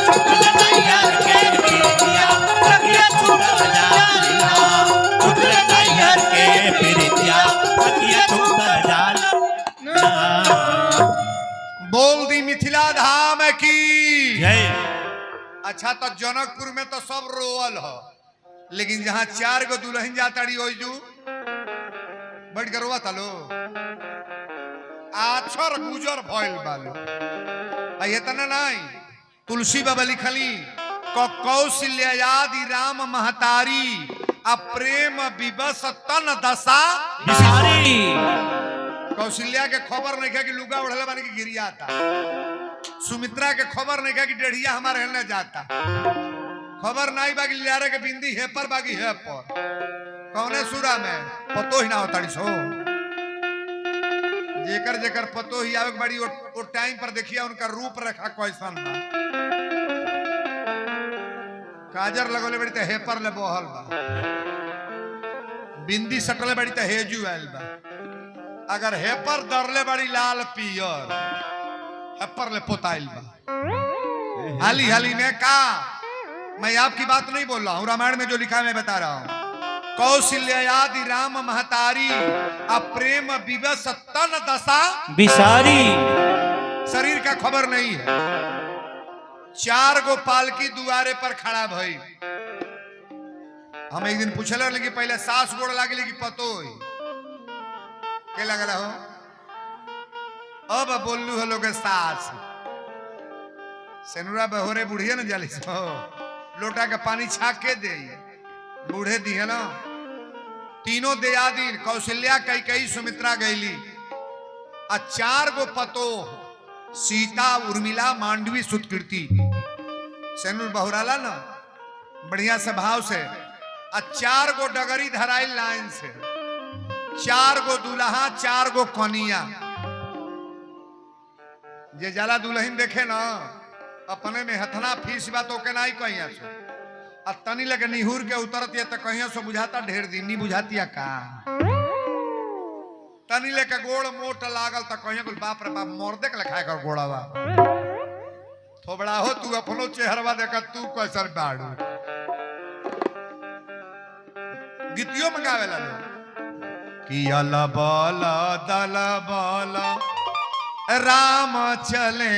छूटल नैहर के पीरिया सखिया छूटल जालीना छूटल नैहर के पीरिया सखिया छूटल जालीना। बोल दी मिथिला धाम की जय। अच्छा तो जनकपुर में तो सब रोवल हो लेकिन जहां 4 गो दुल्हन जाताड़ी ओजू बैठ कर रोवा लो आछर गुजर भइल बालो भाई इतना नहीं तुलसी बाबा लिखली कौशल्यादि राम महतारी अप्रेम विवश तन दशा बिसारी कौशल्या के खबर नहीं कि लुगा उड़ले बानी की गिरिया था। सुमित्रा के खबर नहीं कि डेढ़िया हमारे हिलने जाता खबर नहीं बागी लियारे के बिंदी है पर बागी है पर कौने सूरा में पतो ही ना होता सो जेकर जेकर पतो ही आवे बड़ी वो टाइम पर देखिए उनका रूप रेखा कैसन बा काजर लगोले बड़ी तो हेपर ले बोहल बा बिंदी सटले बड़ी तो हेजू आयल बा अगर हेपर दरले बड़ी लाल पियर हेपर ले पोताइल बा हाली हाली में का मैं आपकी बात नहीं बोल रहा हूं रामायण में जो लिखा है मैं बता रहा हूं कौशल्यादि राम महतारी अप्रेम विवश तन दशा बिसारी शरीर का खबर नहीं है 4 गो पालकी दुआरे पर खड़ा भई हम एक दिन पूछले लेकिन पहले सास गोड़ लागली कि पतो के लगल हो अब बोललू हो लोग सास सेनुरा बहोरे बुढ़िया न जाली सो लोटा के पानी छाक के दे बूढ़े दिए ना तीनों दयादीन कौशल्या कैकेयी सुमित्रा गईली 4 गो पतो सीता उर्मिला मांडवी सुतकीर्ति सेनुर बहुराला ना बढ़िया से भाव से 4 गो डगरी धराइल लाइन से 4 गो दुल्हा 4 गो कनिया जे जाला दुल्हन देखे ना अपने में हथना फीस बा तो के नहीं कहिया सो आ तनी लगे निहुर के उतरत या तो कहिया सो बुझाता ढेर दिन नहीं बुझातिया का तनी लेके गोड़ मोट लागल तो कहिए कुल बाप रे बाप मर्दे के लिखाए कर गोड़ावा थोबड़ा हो तू अपनो चेहरवा देखा तू कैसन बाड़ू गीतियों में गावेला लोग कि अला बाला दला बाला राम चले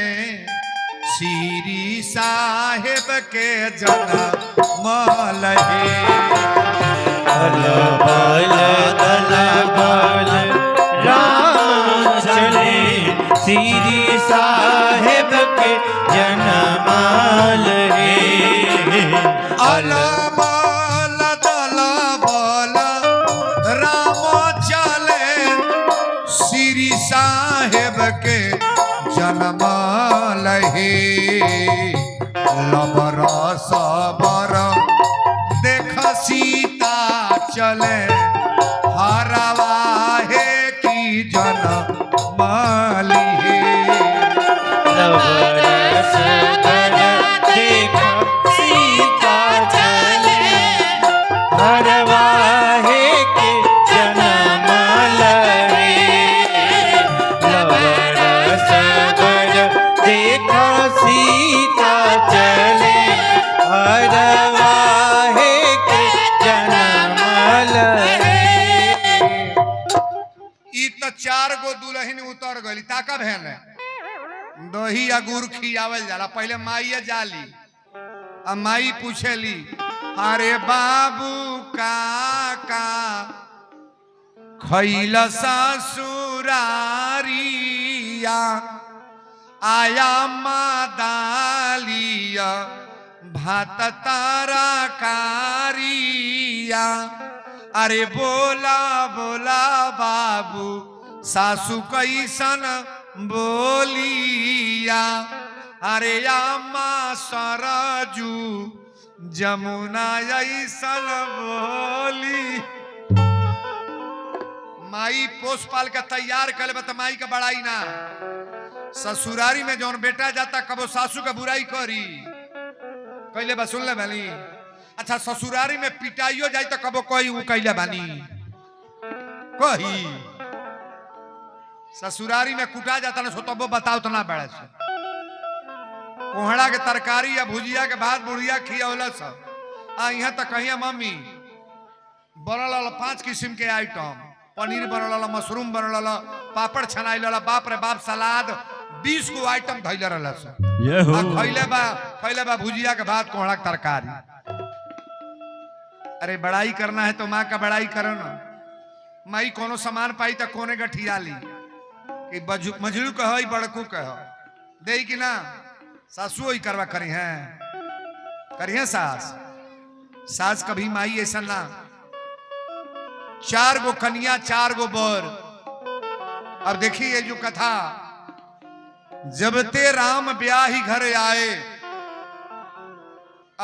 श्री साहेब के जन्म लहे बाल राम चले श्री साहेब के जनमाल है अला बाला दला बाला राम चले श्री साहेब के जन्म लहे लबरा सबर देख सीता चले हरवा है की जन्म लहे लबरस कर देख सीता चले हरवाहे के जनमाल रे लबरस कर देख सीता चले हरवाहे के जनमाल रे ई तो 4 गो दुल्हन उतर गई ताका भेल है दही या गुड़ खियावल जाला पहले माइये जाली अब माई पूछेली अरे बाबू का खैला ससुरारिया आया मादालिया भात तारा कारिया अरे बोला बोला बाबू सासू कैसन बोलिया अरे अम्मा सरजू जमुना ऐसन बोली माई पोस पाल के तैयार कर ले माई का बड़ाई ना ससुरारी में जौन बेटा जाता कबो सासू का बुराई करी कैले बा सुन ले बानी अच्छा ससुरारी में पिटाइयो जाए तो कबो कोई वो कैले बानी कही ससुरारी में कुटा जाता ना सो तबो बताओ तो ना बड़ा से कोहड़ा के तरकारी या भुजिया के भात बुढ़िया खियावला सब आ यहाँ तक कहिया मम्मी बनल 5 किस्म के आइटम पनीर बनल मशरूम बनल पापड़ छनाइल बाप रे बाप सलाद 20 गो आइटम धैले रहल सब खैले बा भुजिया के भात कोहड़ा के तरकारी अरे बड़ाई करना है तो माँ का बड़ाई करो ना माई कोनो सामान पाई तो कोने गठिया ली कि मजलू कहो बड़कू कहो दे कि ना सासू ही करवा करी हैं सास कभी माई ऐसा ना 4 गो कन्या 4 गो बर अब देखिए जो कथा जब ते राम ब्याही घर आए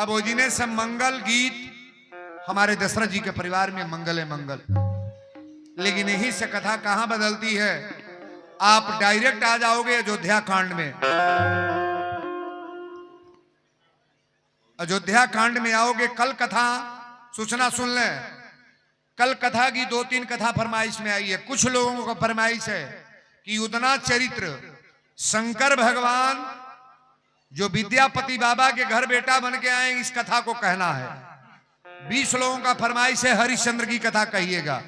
अब ओजिने से मंगल गीत हमारे दशरथ जी के परिवार में मंगल है मंगल लेकिन यही से कथा कहां बदलती है आप डायरेक्ट आ जाओगे अयोध्या कांड में अयोध्या कांड में आओगे कल कथा सूचना सुन ले कल कथा की 2-3 कथा फरमाइश में आई है कुछ लोगों का फरमाइश है कि उतना चरित्र शंकर भगवान जो विद्यापति बाबा के घर बेटा बन के आए इस कथा को कहना है 20 लोगों का फरमाइश है हरिश्चंद्र की कथा कहिएगा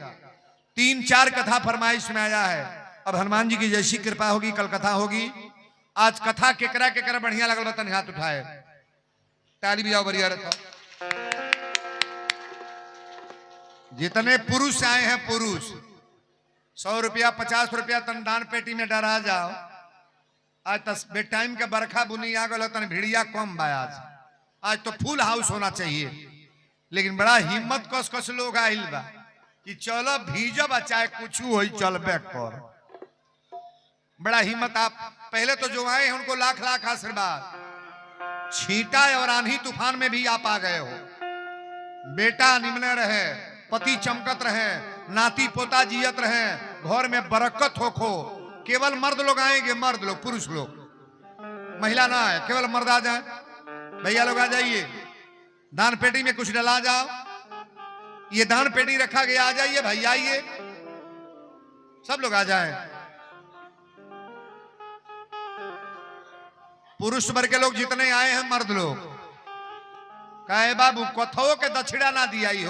3-4 कथा फरमाइश में आया है अब हनुमान जी की जैसी कृपा होगी कल कथा होगी आज कथा केकरा बढ़िया लगल बतन हाथ उठाए ताली भी जाओ बढ़िया रहता जितने पुरुष आए हैं पुरुष 100 रुपया 50 रुपया तन दान पेटी में डरा जाओ आज तस बेटाइम के बरखा बुनी आ गल तन भिड़िया कम बा आज तो फुल हाउस होना चाहिए लेकिन बड़ा हिम्मत कस लोग आइल बा कि चलो भीजब चाहे कुछ हो चलबे कर बड़ा हिम्मत आप पहले तो जो आए हैं उनको लाख लाख आशीर्वाद छींटा और आंधी तूफान में भी आप आ गए हो बेटा निमने रहे पति चमकत रहे नाती पोता जियत रहे घर में बरकत हो केवल मर्द लोग आएंगे मर्द लोग पुरुष लोग महिला ना आए केवल मर्द आ जाए भैया लोग आ जाइए दान पेटी में कुछ डला जाओ ये दान पेटी रखा गया आ जाइए भैया आइए सब लोग आ जाएं। पुरुष वर्ग के लोग जितने आए हैं, मर्द लोग कहे बाबू कथो के दक्षिणा ना दिया ही हो।